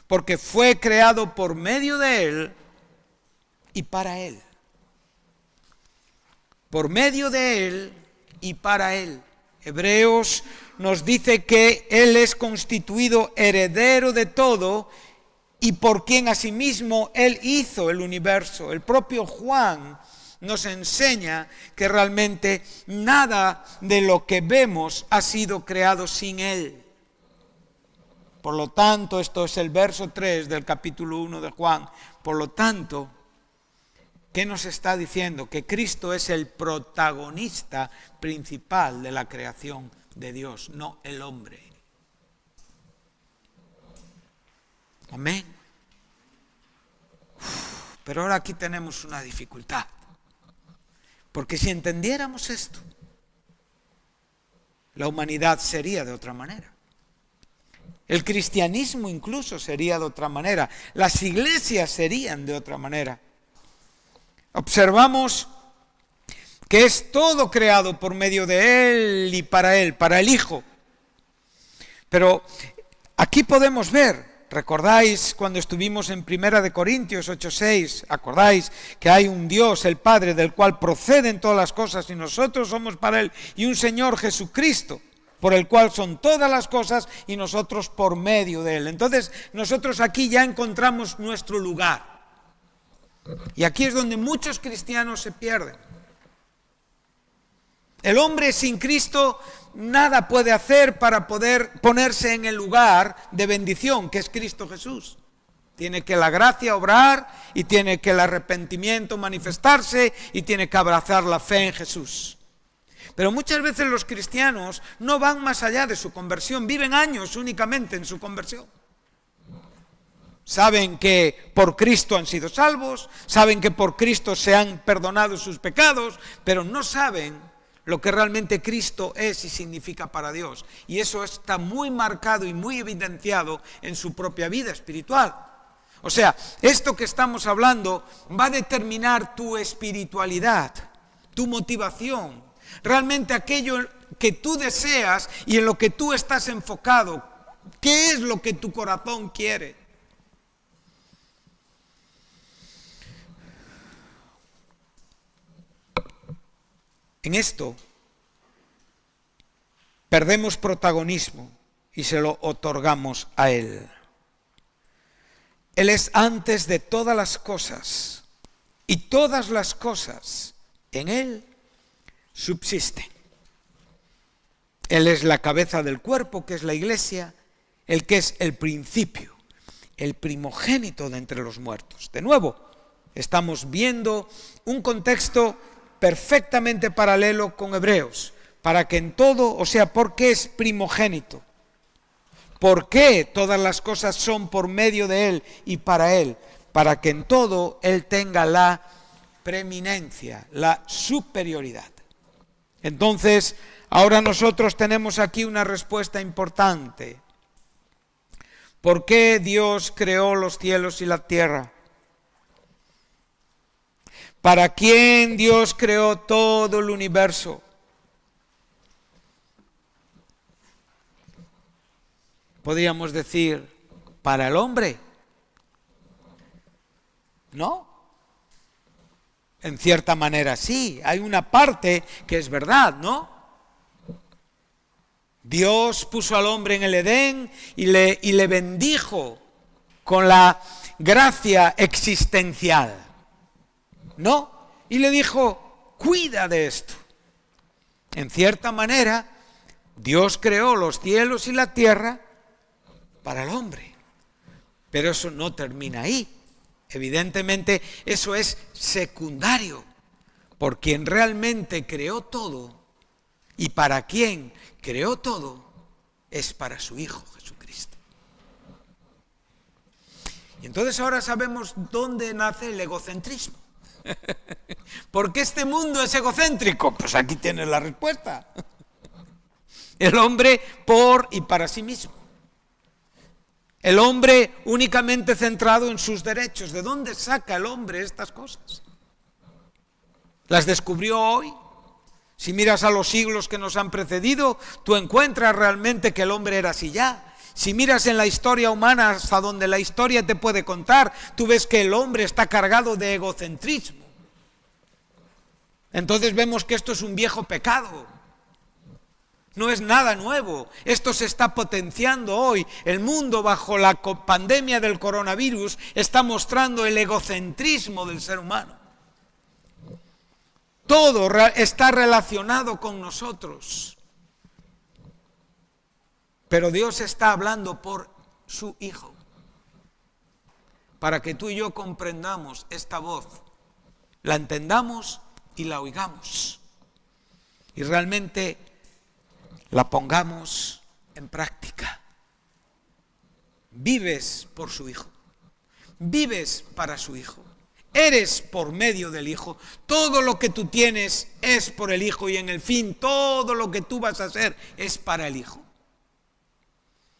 porque fue creado por medio de Él y para Él. Por medio de Él y para Él. Hebreos nos dice que Él es constituido heredero de todo, y por quien asimismo Él hizo el universo. El propio Juan nos enseña que realmente nada de lo que vemos ha sido creado sin Él. Por lo tanto, esto es el verso 3 del capítulo 1 de Juan. Por lo tanto, ¿qué nos está diciendo? Que Cristo es el protagonista principal de la creación de Dios, no el hombre. Amén. Pero ahora aquí tenemos una dificultad. Porque si entendiéramos esto, la humanidad sería de otra manera. El cristianismo incluso sería de otra manera. Las iglesias serían de otra manera. Observamos que es todo creado por medio de Él, para el Hijo. Pero aquí podemos ver, ¿recordáis cuando estuvimos en 1 Corintios 8:6? ¿Acordáis que hay un Dios, el Padre, del cual proceden todas las cosas y nosotros somos para Él? Y un Señor Jesucristo, por el cual son todas las cosas y nosotros por medio de Él. Entonces nosotros aquí ya encontramos nuestro lugar. Y aquí es donde muchos cristianos se pierden. El hombre sin Cristo nada puede hacer para poder ponerse en el lugar de bendición que es Cristo Jesús. Tiene que la gracia obrar y tiene que el arrepentimiento manifestarse y tiene que abrazar la fe en Jesús. Pero muchas veces los cristianos no van más allá de su conversión, viven años únicamente en su conversión. Saben que por Cristo han sido salvos, saben que por Cristo se han perdonado sus pecados, pero no saben lo que realmente Cristo es y significa para Dios. Y eso está muy marcado y muy evidenciado en su propia vida espiritual. O sea, esto que estamos hablando va a determinar tu espiritualidad, tu motivación, realmente aquello que tú deseas y en lo que tú estás enfocado. ¿Qué es lo que tu corazón quiere? En esto perdemos protagonismo y se lo otorgamos a Él. Él es antes de todas las cosas y todas las cosas en Él subsisten. Él es la cabeza del cuerpo, que es la iglesia, el que es el principio, el primogénito de entre los muertos. De nuevo, estamos viendo un contexto perfectamente paralelo con Hebreos, para que en todo, o sea, ¿por qué es primogénito? ¿Por qué todas las cosas son por medio de Él y para Él? Para que en todo Él tenga la preeminencia, la superioridad. Entonces, ahora nosotros tenemos aquí una respuesta importante. ¿Por qué Dios creó los cielos y la tierra? ¿Para quién Dios creó todo el universo? Podríamos decir, ¿para el hombre? ¿No? En cierta manera sí, hay una parte que es verdad, ¿no? Dios puso al hombre en el Edén y le bendijo con la gracia existencial, ¿no? Y le dijo, cuida de esto. En cierta manera, Dios creó los cielos y la tierra para el hombre. Pero eso no termina ahí. Evidentemente, eso es secundario. Por quien realmente creó todo y para quien creó todo es para su Hijo Jesucristo. Y entonces ahora sabemos dónde nace el egocentrismo. ¿Por qué este mundo es egocéntrico? Pues aquí tienes la respuesta. El hombre por y para sí mismo. El hombre únicamente centrado en sus derechos. ¿De dónde saca el hombre estas cosas? ¿Las descubrió hoy? Si miras a los siglos que nos han precedido, tú encuentras realmente que el hombre era así ya. Si miras en la historia humana hasta donde la historia te puede contar, tú ves que el hombre está cargado de egocentrismo. Entonces vemos que esto es un viejo pecado. No es nada nuevo. Esto se está potenciando hoy. El mundo bajo la pandemia del coronavirus está mostrando el egocentrismo del ser humano. Todo está relacionado con nosotros. Pero Dios está hablando por su Hijo. Para que tú y yo comprendamos esta voz, la entendamos y la oigamos. Y realmente la pongamos en práctica. Vives por su Hijo. Vives para su Hijo. Eres por medio del Hijo. Todo lo que tú tienes es por el Hijo y en el fin todo lo que tú vas a hacer es para el Hijo.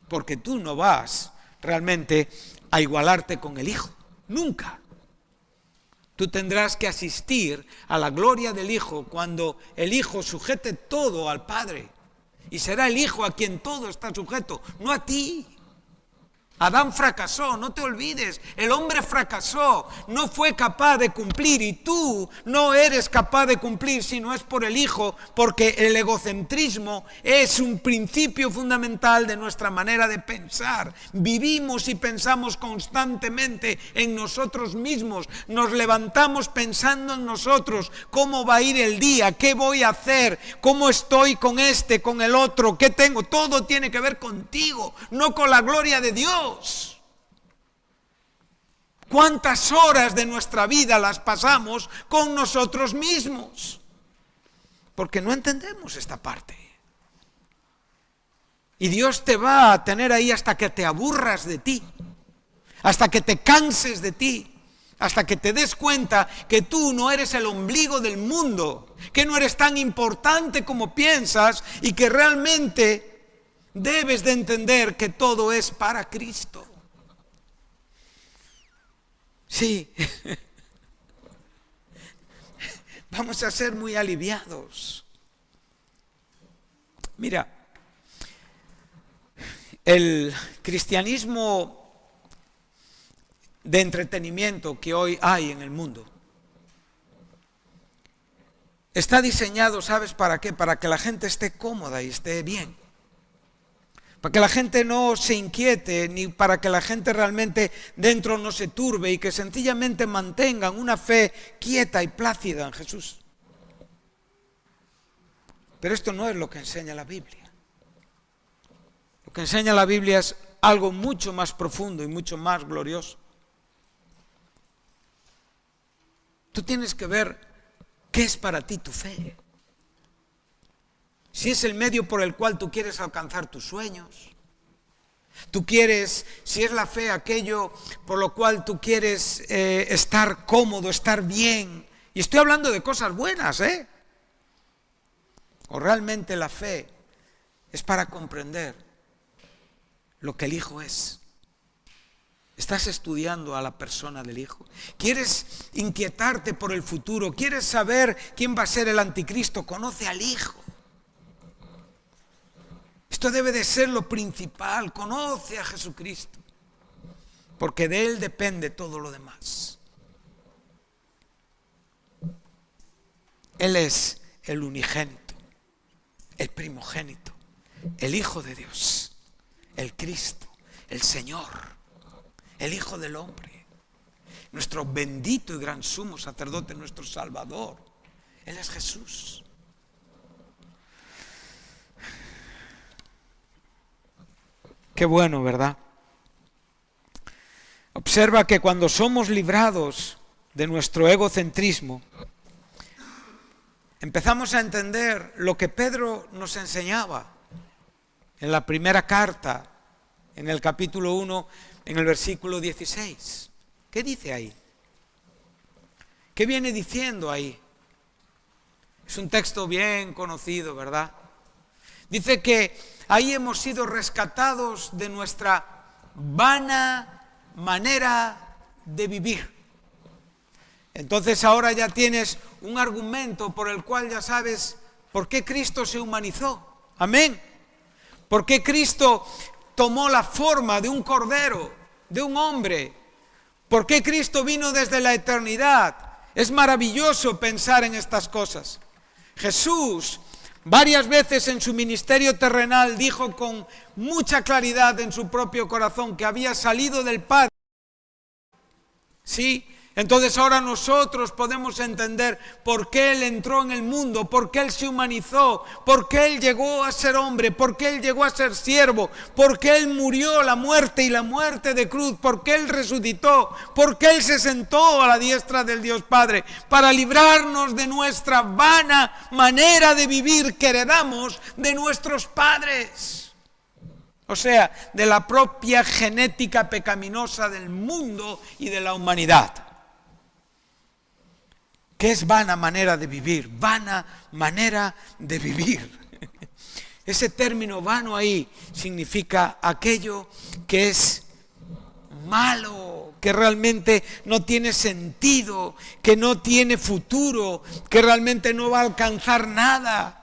Porque tú no vas realmente a igualarte con el Hijo. Nunca. Tú tendrás que asistir a la gloria del Hijo cuando el Hijo sujete todo al Padre. Y será el Hijo a quien todo está sujeto, no a ti. Adán fracasó, no te olvides, el hombre fracasó, no fue capaz de cumplir y tú no eres capaz de cumplir si no es por el Hijo, porque el egocentrismo es un principio fundamental de nuestra manera de pensar. Vivimos y pensamos constantemente en nosotros mismos, nos levantamos pensando en nosotros, cómo va a ir el día, qué voy a hacer, cómo estoy con este, con el otro, qué tengo, todo tiene que ver contigo, no con la gloria de Dios. ¿Cuántas horas de nuestra vida las pasamos con nosotros mismos? Porque no entendemos esta parte. Y Dios te va a tener ahí hasta que te aburras de ti, hasta que te canses de ti, hasta que te des cuenta que tú no eres el ombligo del mundo, que no eres tan importante como piensas y que realmente debes de entender que todo es para Cristo. Sí, vamos a ser muy aliviados. Mira, el cristianismo de entretenimiento que hoy hay en el mundo está diseñado, ¿sabes para qué? Para que la gente esté cómoda y esté bien. Para que la gente no se inquiete, ni para que la gente realmente dentro no se turbe y que sencillamente mantengan una fe quieta y plácida en Jesús. Pero esto no es lo que enseña la Biblia. Lo que enseña la Biblia es algo mucho más profundo y mucho más glorioso. Tú tienes que ver qué es para ti tu fe. Si es el medio por el cual tú quieres alcanzar tus sueños, si es la fe aquello por lo cual tú quieres estar cómodo, estar bien, y estoy hablando de cosas buenas, o realmente la fe es para comprender lo que el Hijo es. ¿Estás estudiando a la persona del Hijo? ¿Quieres inquietarte por el futuro? ¿Quieres saber quién va a ser el anticristo? Conoce al Hijo. Esto debe de ser lo principal, conoce a Jesucristo, porque de Él depende todo lo demás. Él es el unigénito, el primogénito, el Hijo de Dios, el Cristo, el Señor, el Hijo del Hombre, nuestro bendito y gran sumo sacerdote, nuestro Salvador. Él es Jesús. Qué bueno, ¿verdad? Observa que cuando somos librados de nuestro egocentrismo, empezamos a entender lo que Pedro nos enseñaba en la primera carta, en el capítulo 1, en el versículo 16. ¿Qué dice ahí? ¿Qué viene diciendo ahí? Es un texto bien conocido, ¿verdad? Dice que ahí hemos sido rescatados de nuestra vana manera de vivir. Entonces ahora ya tienes un argumento por el cual ya sabes por qué Cristo se humanizó. Amén. ¿Por qué Cristo tomó la forma de un cordero, de un hombre? ¿Por qué Cristo vino desde la eternidad? Es maravilloso pensar en estas cosas. Jesús varias veces en su ministerio terrenal dijo con mucha claridad en su propio corazón que había salido del Padre. ¿Sí? Entonces ahora nosotros podemos entender por qué Él entró en el mundo, por qué Él se humanizó, por qué Él llegó a ser hombre, por qué Él llegó a ser siervo, por qué Él murió la muerte y la muerte de cruz, por qué Él resucitó, por qué Él se sentó a la diestra del Dios Padre, para librarnos de nuestra vana manera de vivir que heredamos de nuestros padres. O sea, de la propia genética pecaminosa del mundo y de la humanidad. ¿Qué es vana manera de vivir? Vana manera de vivir. Ese término vano ahí significa aquello que es malo, que realmente no tiene sentido, que no tiene futuro, que realmente no va a alcanzar nada.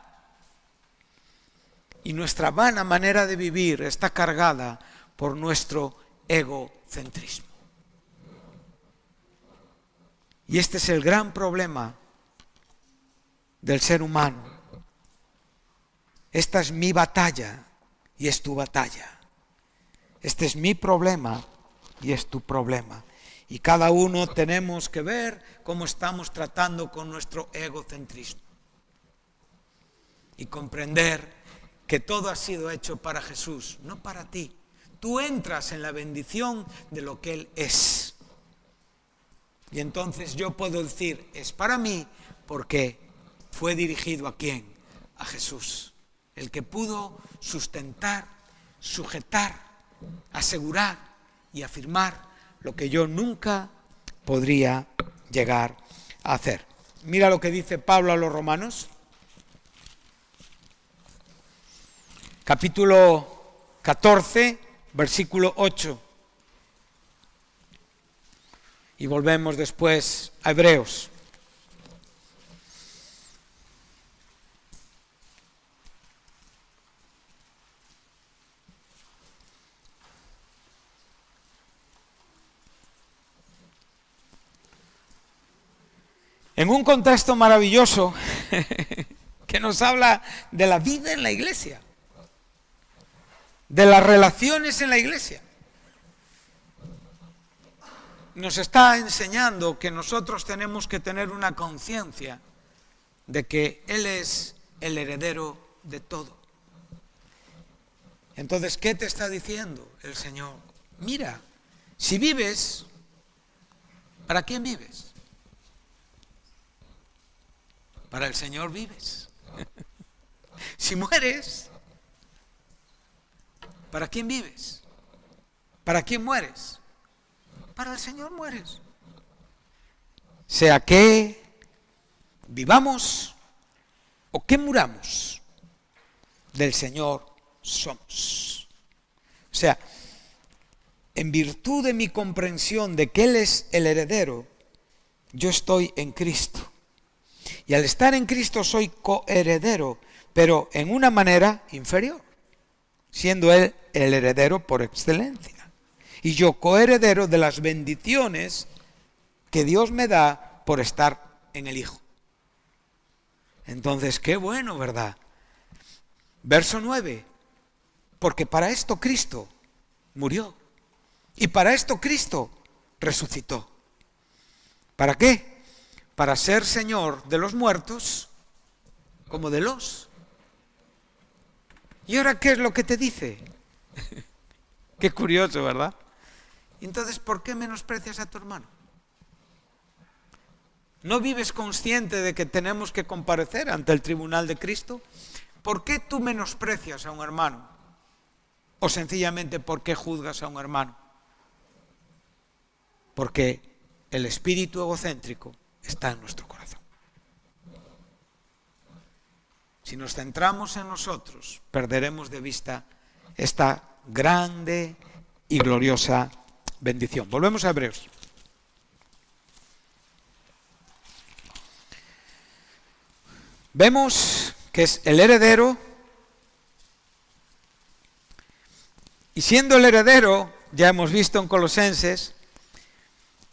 Y nuestra vana manera de vivir está cargada por nuestro egocentrismo. Y este es el gran problema del ser humano. Esta es mi batalla y es tu batalla. Este es mi problema y es tu problema. Y cada uno tenemos que ver cómo estamos tratando con nuestro egocentrismo. Y comprender que todo ha sido hecho para Jesús, no para ti. Tú entras en la bendición de lo que Él es. Y entonces yo puedo decir, es para mí porque fue dirigido ¿a quién? A Jesús. El que pudo sustentar, sujetar, asegurar y afirmar lo que yo nunca podría llegar a hacer. Mira lo que dice Pablo a los Romanos. Capítulo 14, versículo 8. Y volvemos después a Hebreos. En un contexto maravilloso que nos habla de la vida en la iglesia, de las relaciones en la iglesia. Nos está enseñando que nosotros tenemos que tener una conciencia de que Él es el heredero de todo. Entonces, ¿qué te está diciendo el Señor? Mira, si vives, ¿para quién vives? Para el Señor vives. Si mueres, ¿para quién vives? ¿Para quién mueres? Para el Señor mueres. Sea que vivamos o que muramos, del Señor somos. O sea, en virtud de mi comprensión de que Él es el heredero, yo estoy en Cristo. Y al estar en Cristo soy coheredero, pero en una manera inferior, siendo Él el heredero por excelencia. Y yo coheredero de las bendiciones que Dios me da por estar en el Hijo. Entonces, qué bueno, ¿verdad? Verso 9. Porque para esto Cristo murió. Y para esto Cristo resucitó. ¿Para qué? Para ser Señor de los muertos como de los. ¿Y ahora qué es lo que te dice? Qué curioso, ¿verdad? Entonces, ¿por qué menosprecias a tu hermano? ¿No vives consciente de que tenemos que comparecer ante el tribunal de Cristo? ¿Por qué tú menosprecias a un hermano? ¿O sencillamente por qué juzgas a un hermano? Porque el espíritu egocéntrico está en nuestro corazón. Si nos centramos en nosotros, perderemos de vista esta grande y gloriosa bendición. Volvemos a Hebreos. Vemos que es el heredero, y siendo el heredero, ya hemos visto en Colosenses,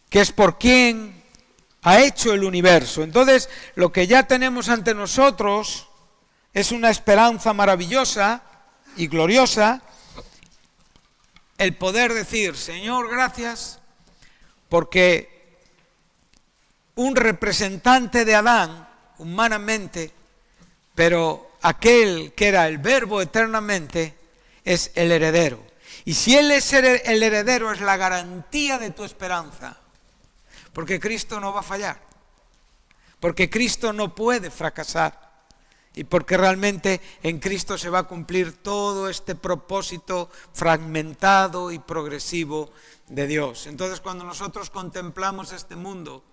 que es por quien ha hecho el universo. Entonces, lo que ya tenemos ante nosotros es una esperanza maravillosa y gloriosa, el poder decir, Señor, gracias, porque un representante de Adán, humanamente, pero aquel que era el Verbo eternamente, es el heredero. Y si Él es el heredero, es la garantía de tu esperanza. Porque Cristo no va a fallar. Porque Cristo no puede fracasar. Y porque realmente en Cristo se va a cumplir todo este propósito fragmentado y progresivo de Dios. Entonces, cuando nosotros contemplamos este mundo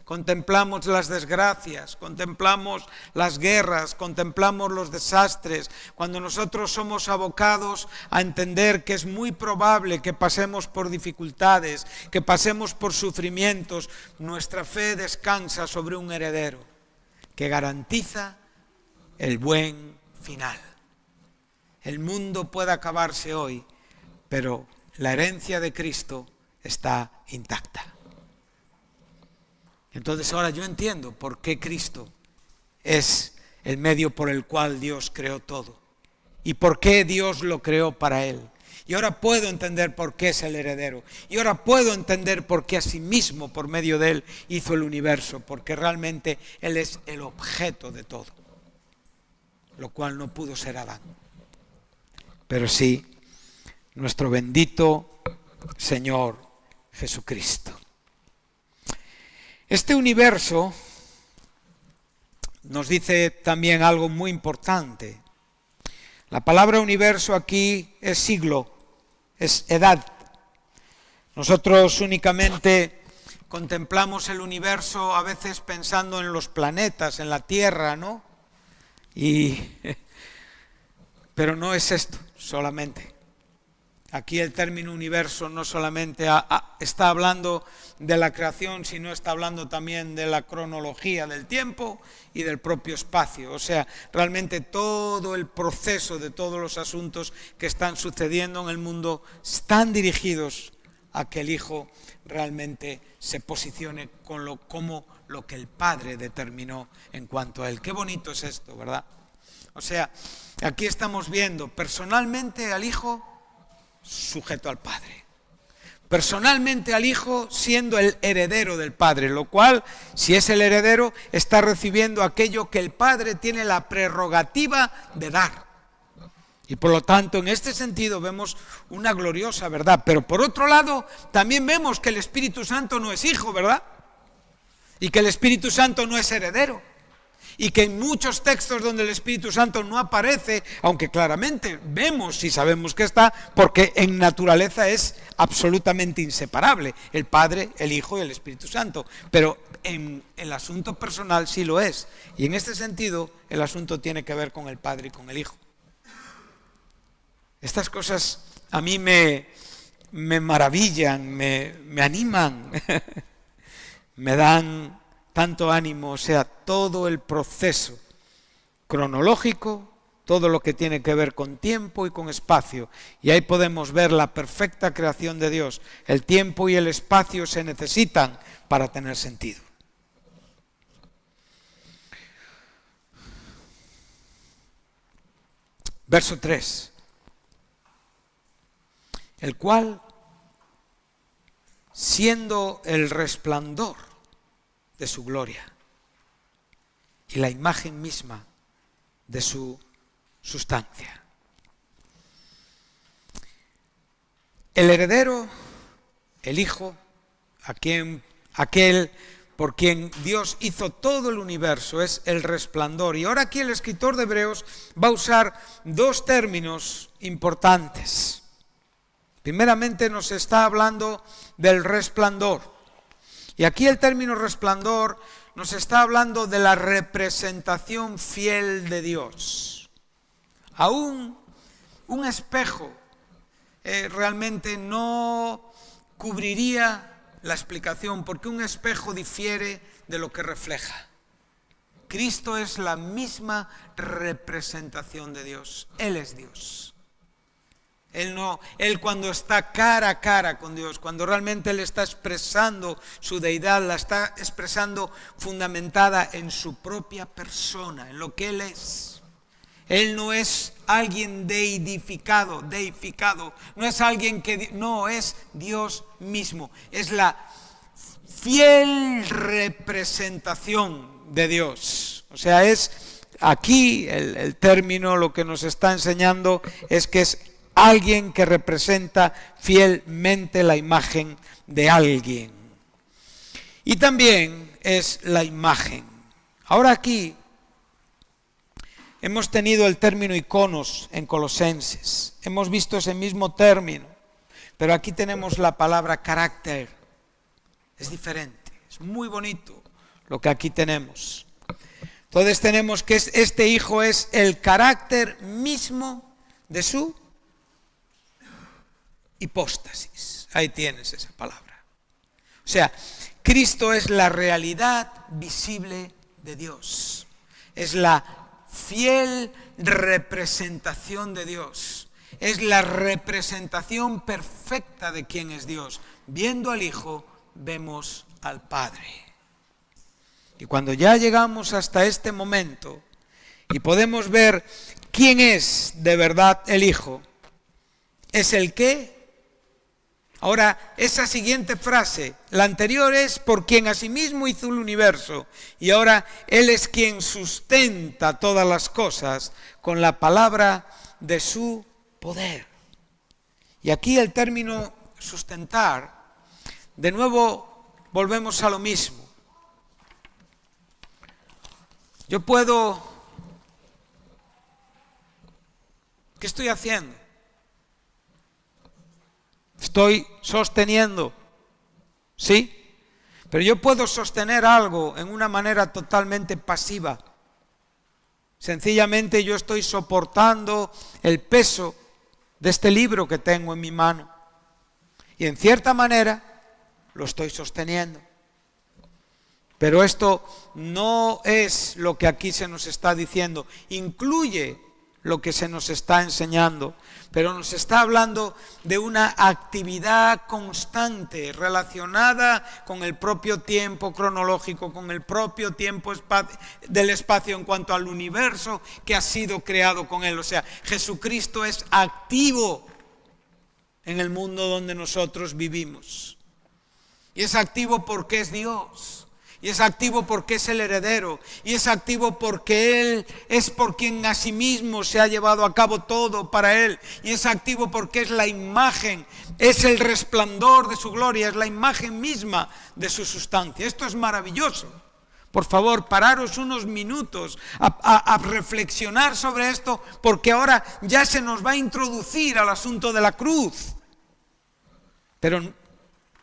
contemplamos las desgracias, contemplamos las guerras, contemplamos los desastres, cuando nosotros somos abocados a entender que es muy probable que pasemos por dificultades, que pasemos por sufrimientos, nuestra fe descansa sobre un heredero que garantiza el buen final. El mundo puede acabarse hoy, pero la herencia de Cristo está intacta. Entonces ahora yo entiendo por qué Cristo es el medio por el cual Dios creó todo y por qué Dios lo creó para Él. Y ahora puedo entender por qué es el heredero. Y ahora puedo entender por qué asimismo por medio de Él hizo el universo, porque realmente Él es el objeto de todo, lo cual no pudo ser Adán. Pero sí, nuestro bendito Señor Jesucristo. Este universo nos dice también algo muy importante. La palabra universo aquí es siglo, es edad. Nosotros únicamente contemplamos el universo a veces pensando en los planetas, en la Tierra, ¿no? Pero no es esto solamente. Aquí el término universo no solamente está hablando de la creación, sino está hablando también de la cronología del tiempo y del propio espacio. O sea, realmente todo el proceso de todos los asuntos que están sucediendo en el mundo están dirigidos a que el Hijo realmente se posicione como lo que el Padre determinó en cuanto a Él. Qué bonito es esto, ¿verdad? O sea, aquí estamos viendo personalmente al Hijo sujeto al Padre, personalmente al Hijo siendo el heredero del Padre, lo cual, si es el heredero, está recibiendo aquello que el Padre tiene la prerrogativa de dar. Y por lo tanto, en este sentido vemos una gloriosa verdad. Pero por otro lado, también vemos que el Espíritu Santo no es hijo, ¿verdad? Y que el Espíritu Santo no es heredero. Y que en muchos textos donde el Espíritu Santo no aparece, aunque claramente vemos y sabemos que está, porque en naturaleza es absolutamente inseparable, el Padre, el Hijo y el Espíritu Santo, pero en el asunto personal sí lo es, y en este sentido el asunto tiene que ver con el Padre y con el Hijo. Estas cosas a mí me maravillan, me animan, me dan tanto ánimo, o sea, todo el proceso cronológico, todo lo que tiene que ver con tiempo y con espacio. Y ahí podemos ver la perfecta creación de Dios. El tiempo y el espacio se necesitan para tener sentido. Verso 3. El cual, siendo el resplandor de su gloria y la imagen misma de su sustancia. El heredero, el Hijo, aquel por quien Dios hizo todo el universo, es el resplandor. Y ahora aquí el escritor de Hebreos va a usar dos términos importantes. Primeramente nos está hablando del resplandor. Y aquí el término resplandor nos está hablando de la representación fiel de Dios. Aún un espejo realmente no cubriría la explicación, porque un espejo difiere de lo que refleja. Cristo es la misma representación de Dios. Él es Dios. Él cuando está cara a cara con Dios, cuando realmente Él está expresando su deidad, la está expresando fundamentada en su propia persona, en lo que Él es. Él no es alguien deificado, no es alguien no, es Dios mismo, es la fiel representación de Dios. O sea, es aquí el término lo que nos está enseñando es que es alguien que representa fielmente la imagen de alguien. Y también es la imagen. Ahora aquí hemos tenido el término iconos en Colosenses. Hemos visto ese mismo término. Pero aquí tenemos la palabra carácter. Es diferente, Es muy bonito lo que aquí tenemos. Entonces tenemos que este Hijo es el carácter mismo de su hipóstasis. Ahí tienes esa palabra. O sea, Cristo es la realidad visible de Dios. Es la fiel representación de Dios. Es la representación perfecta de quién es Dios. Viendo al Hijo, vemos al Padre. Y cuando ya llegamos hasta este momento y podemos ver quién es de verdad el Hijo, es el que. Ahora, esa siguiente frase, la anterior es por quien asimismo hizo el universo, y ahora Él es quien sustenta todas las cosas con la palabra de su poder. Y aquí el término sustentar, de nuevo volvemos a lo mismo. Yo puedo. ¿Qué estoy haciendo? Estoy sosteniendo, ¿sí? Pero yo puedo sostener algo en una manera totalmente pasiva. Sencillamente yo estoy soportando el peso de este libro que tengo en mi mano. Y en cierta manera lo estoy sosteniendo. Pero esto no es lo que aquí se nos está diciendo. Incluye lo que se nos está enseñando, pero nos está hablando de una actividad constante relacionada con el propio tiempo cronológico, con el propio tiempo del espacio en cuanto al universo que ha sido creado con Él. O sea, Jesucristo es activo en el mundo donde nosotros vivimos. Y es activo porque es Dios. Y es activo porque es el heredero. Y es activo porque Él es por quien a sí mismo se ha llevado a cabo todo para Él. Y es activo porque es la imagen, es el resplandor de su gloria, es la imagen misma de su sustancia. Esto es maravilloso. Por favor, pararos unos minutos a reflexionar sobre esto, porque ahora ya se nos va a introducir al asunto de la cruz. Pero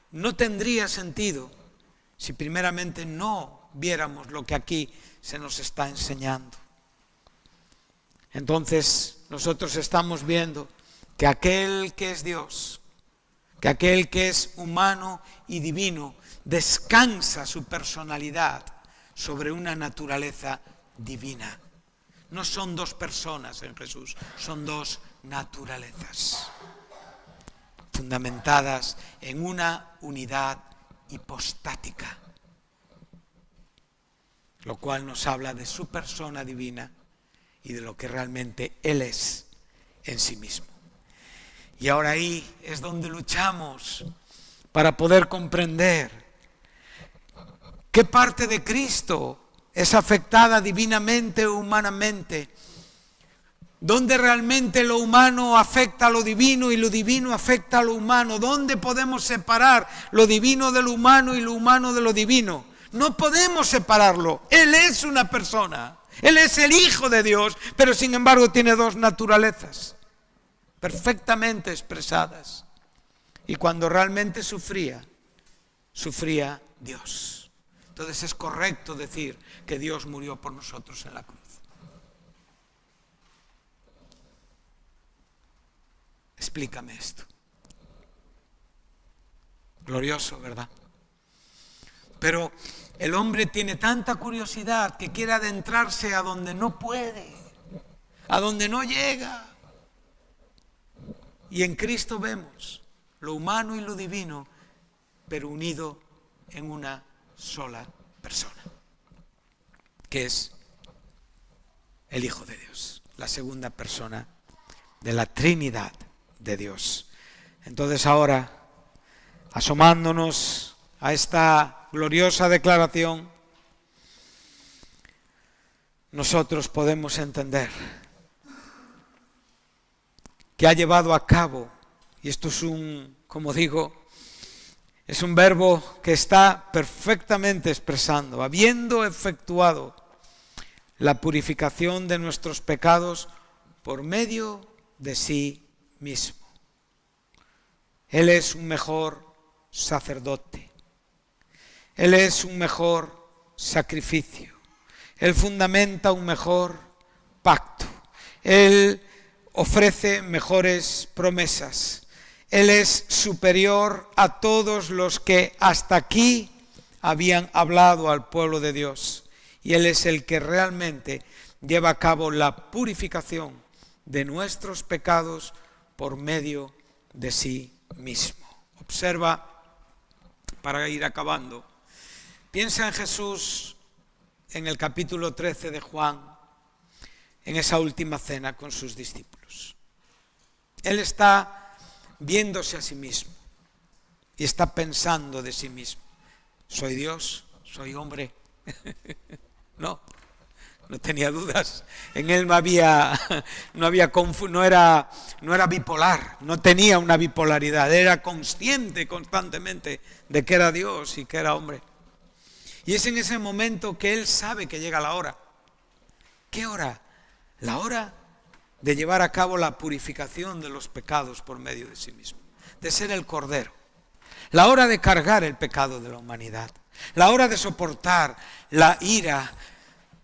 no tendría sentido si primeramente no viéramos lo que aquí se nos está enseñando. Entonces nosotros estamos viendo que aquel que es Dios, que aquel que es humano y divino, descansa su personalidad sobre una naturaleza divina. No son dos personas en Jesús, son dos naturalezas fundamentadas en una unidad hipostática, lo cual nos habla de su persona divina y de lo que realmente Él es en sí mismo. Y ahora ahí es donde luchamos para poder comprender qué parte de Cristo es afectada divinamente o humanamente, dónde realmente lo humano afecta a lo divino y lo divino afecta a lo humano, dónde podemos separar lo divino de lo humano y lo humano de lo divino. No podemos separarlo. Él es una persona, Él es el Hijo de Dios, pero sin embargo tiene dos naturalezas perfectamente expresadas. Y cuando realmente sufría Dios. Entonces es correcto decir que Dios murió por nosotros en la cruz. Explícame esto. Glorioso, ¿verdad? Pero el hombre tiene tanta curiosidad que quiere adentrarse a donde no puede, a donde no llega. Y en Cristo vemos lo humano y lo divino, pero unido en una sola persona, que es el Hijo de Dios, la segunda persona de la Trinidad de Dios. Entonces ahora, asomándonos a esta gloriosa declaración, nosotros podemos entender que ha llevado a cabo, y esto es como digo, es un verbo que está perfectamente expresando, habiendo efectuado la purificación de nuestros pecados por medio de sí mismo. Él es un mejor sacerdote. Él es un mejor sacrificio. Él fundamenta un mejor pacto. Él ofrece mejores promesas. Él es superior a todos los que hasta aquí habían hablado al pueblo de Dios. Y Él es el que realmente lleva a cabo la purificación de nuestros pecados por medio de sí mismo. Observa, para ir acabando, piensa en Jesús en el capítulo 13 de Juan, en esa última cena con sus discípulos. Él está viéndose a sí mismo y está pensando de sí mismo. ¿Soy Dios? ¿Soy hombre? No tenía dudas. En él no era bipolar, no tenía una bipolaridad. Era consciente constantemente de que era Dios y que era hombre. Y es en ese momento que él sabe que llega la hora. ¿Qué hora? La hora de llevar a cabo la purificación de los pecados por medio de sí mismo, de ser el Cordero. La hora de cargar el pecado de la humanidad. La hora de soportar la ira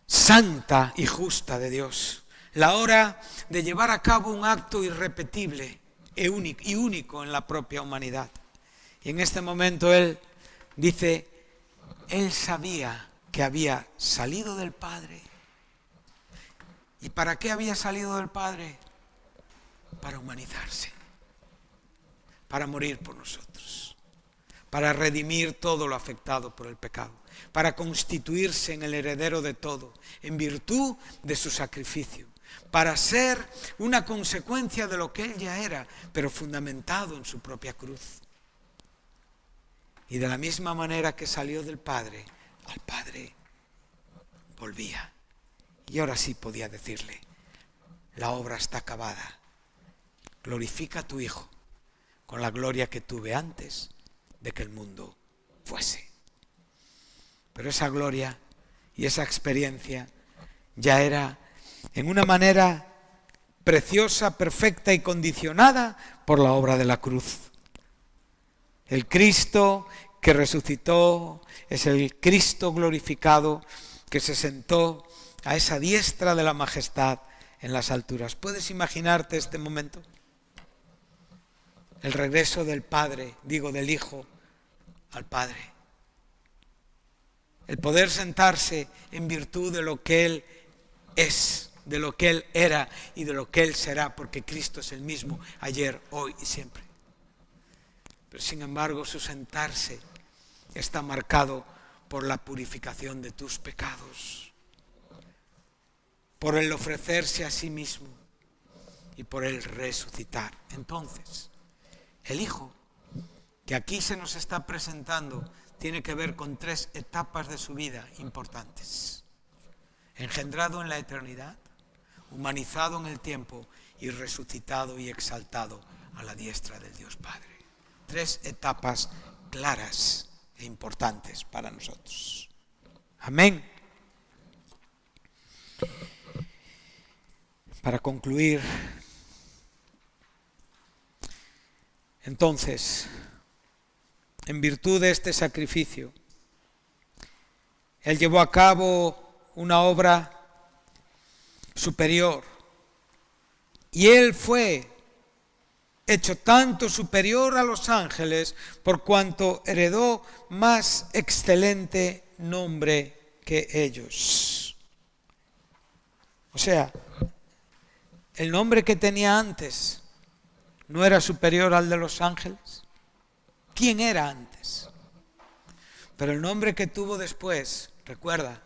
santa y justa de Dios. La hora de llevar a cabo un acto irrepetible y único en la propia humanidad. Y en este momento él dice, él sabía que había salido del Padre. ¿Y para qué había salido del Padre? Para humanizarse, para morir por nosotros, para redimir todo lo afectado por el pecado, para constituirse en el heredero de todo, en virtud de su sacrificio, para ser una consecuencia de lo que él ya era, pero fundamentado en su propia cruz. Y de la misma manera que salió del Padre, al Padre volvía. Y ahora sí podía decirle, la obra está acabada. Glorifica a tu Hijo con la gloria que tuve antes de que el mundo fuese. Pero esa gloria y esa experiencia ya era en una manera preciosa, perfecta y condicionada por la obra de la cruz. El Cristo que resucitó es el Cristo glorificado que se sentó a esa diestra de la majestad en las alturas. ¿Puedes imaginarte este momento? El regreso del Padre, del Hijo al Padre. El poder sentarse en virtud de lo que Él es, de lo que Él era y de lo que Él será, porque Cristo es el mismo ayer, hoy y siempre. Pero sin embargo, su sentarse está marcado por la purificación de tus pecados, por el ofrecerse a sí mismo y por el resucitar. Entonces, el Hijo, que aquí se nos está presentando, tiene que ver con 3 etapas de su vida importantes. Engendrado en la eternidad, humanizado en el tiempo y resucitado y exaltado a la diestra del Dios Padre. 3 etapas claras e importantes para nosotros. Amén. Para concluir, entonces, en virtud de este sacrificio, Él llevó a cabo una obra superior y Él fue hecho tanto superior a los ángeles por cuanto heredó más excelente nombre que ellos. O sea, el nombre que tenía antes no era superior al de los ángeles. ¿Quién era antes? Pero el nombre que tuvo después, recuerda,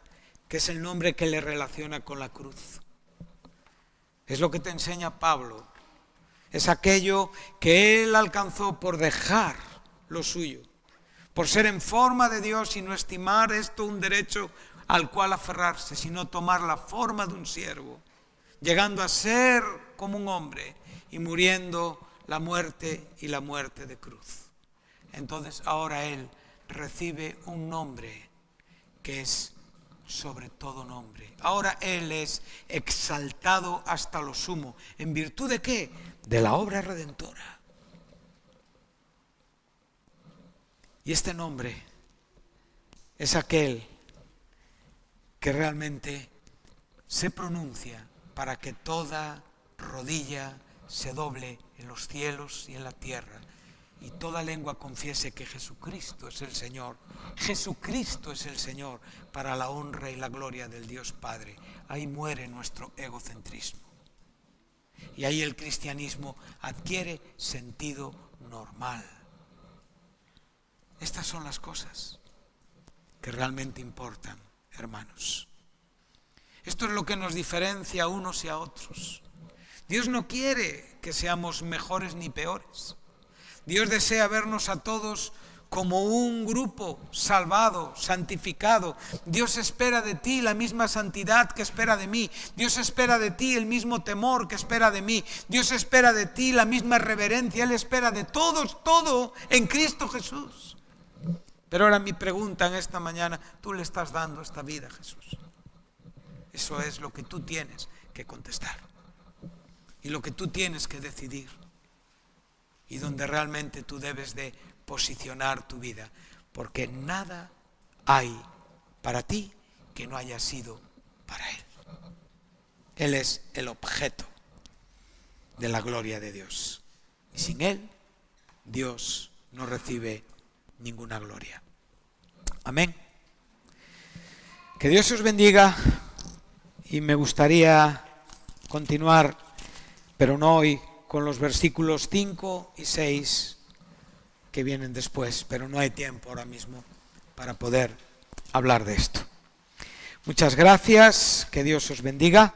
que es el nombre que le relaciona con la cruz. Es lo que te enseña Pablo. Es aquello que él alcanzó por dejar lo suyo, por ser en forma de Dios y no estimar esto un derecho al cual aferrarse, sino tomar la forma de un siervo, llegando a ser como un hombre y muriendo la muerte y la muerte de cruz. Entonces ahora él recibe un nombre que es sobre todo nombre. Ahora él es exaltado hasta lo sumo. ¿En virtud de qué? De la obra redentora. Y este nombre es aquel que realmente se pronuncia para que toda rodilla se doble en los cielos y en la tierra, y toda lengua confiese que Jesucristo es el Señor. Jesucristo es el Señor, para la honra y la gloria del Dios Padre. Ahí muere nuestro egocentrismo. Y ahí el cristianismo adquiere sentido normal. Estas son las cosas que realmente importan, hermanos. Esto es lo que nos diferencia a unos y a otros. Dios no quiere que seamos mejores ni peores. Dios desea vernos a todos como un grupo salvado, santificado. Dios espera de ti la misma santidad que espera de mí. Dios espera de ti el mismo temor que espera de mí. Dios espera de ti la misma reverencia. Él espera de todos, todo en Cristo Jesús. Pero ahora mi pregunta en esta mañana, ¿tú le estás dando esta vida a Jesús? Eso es lo que tú tienes que contestar. Y lo que tú tienes que decidir. Y donde realmente tú debes de posicionar tu vida. Porque nada hay para ti que no haya sido para Él. Él es el objeto de la gloria de Dios. Y sin Él, Dios no recibe ninguna gloria. Amén. Que Dios os bendiga. Y me gustaría continuar, pero no hoy, con los versículos 5 y 6 que vienen después, pero no hay tiempo ahora mismo para poder hablar de esto. Muchas gracias, que Dios os bendiga.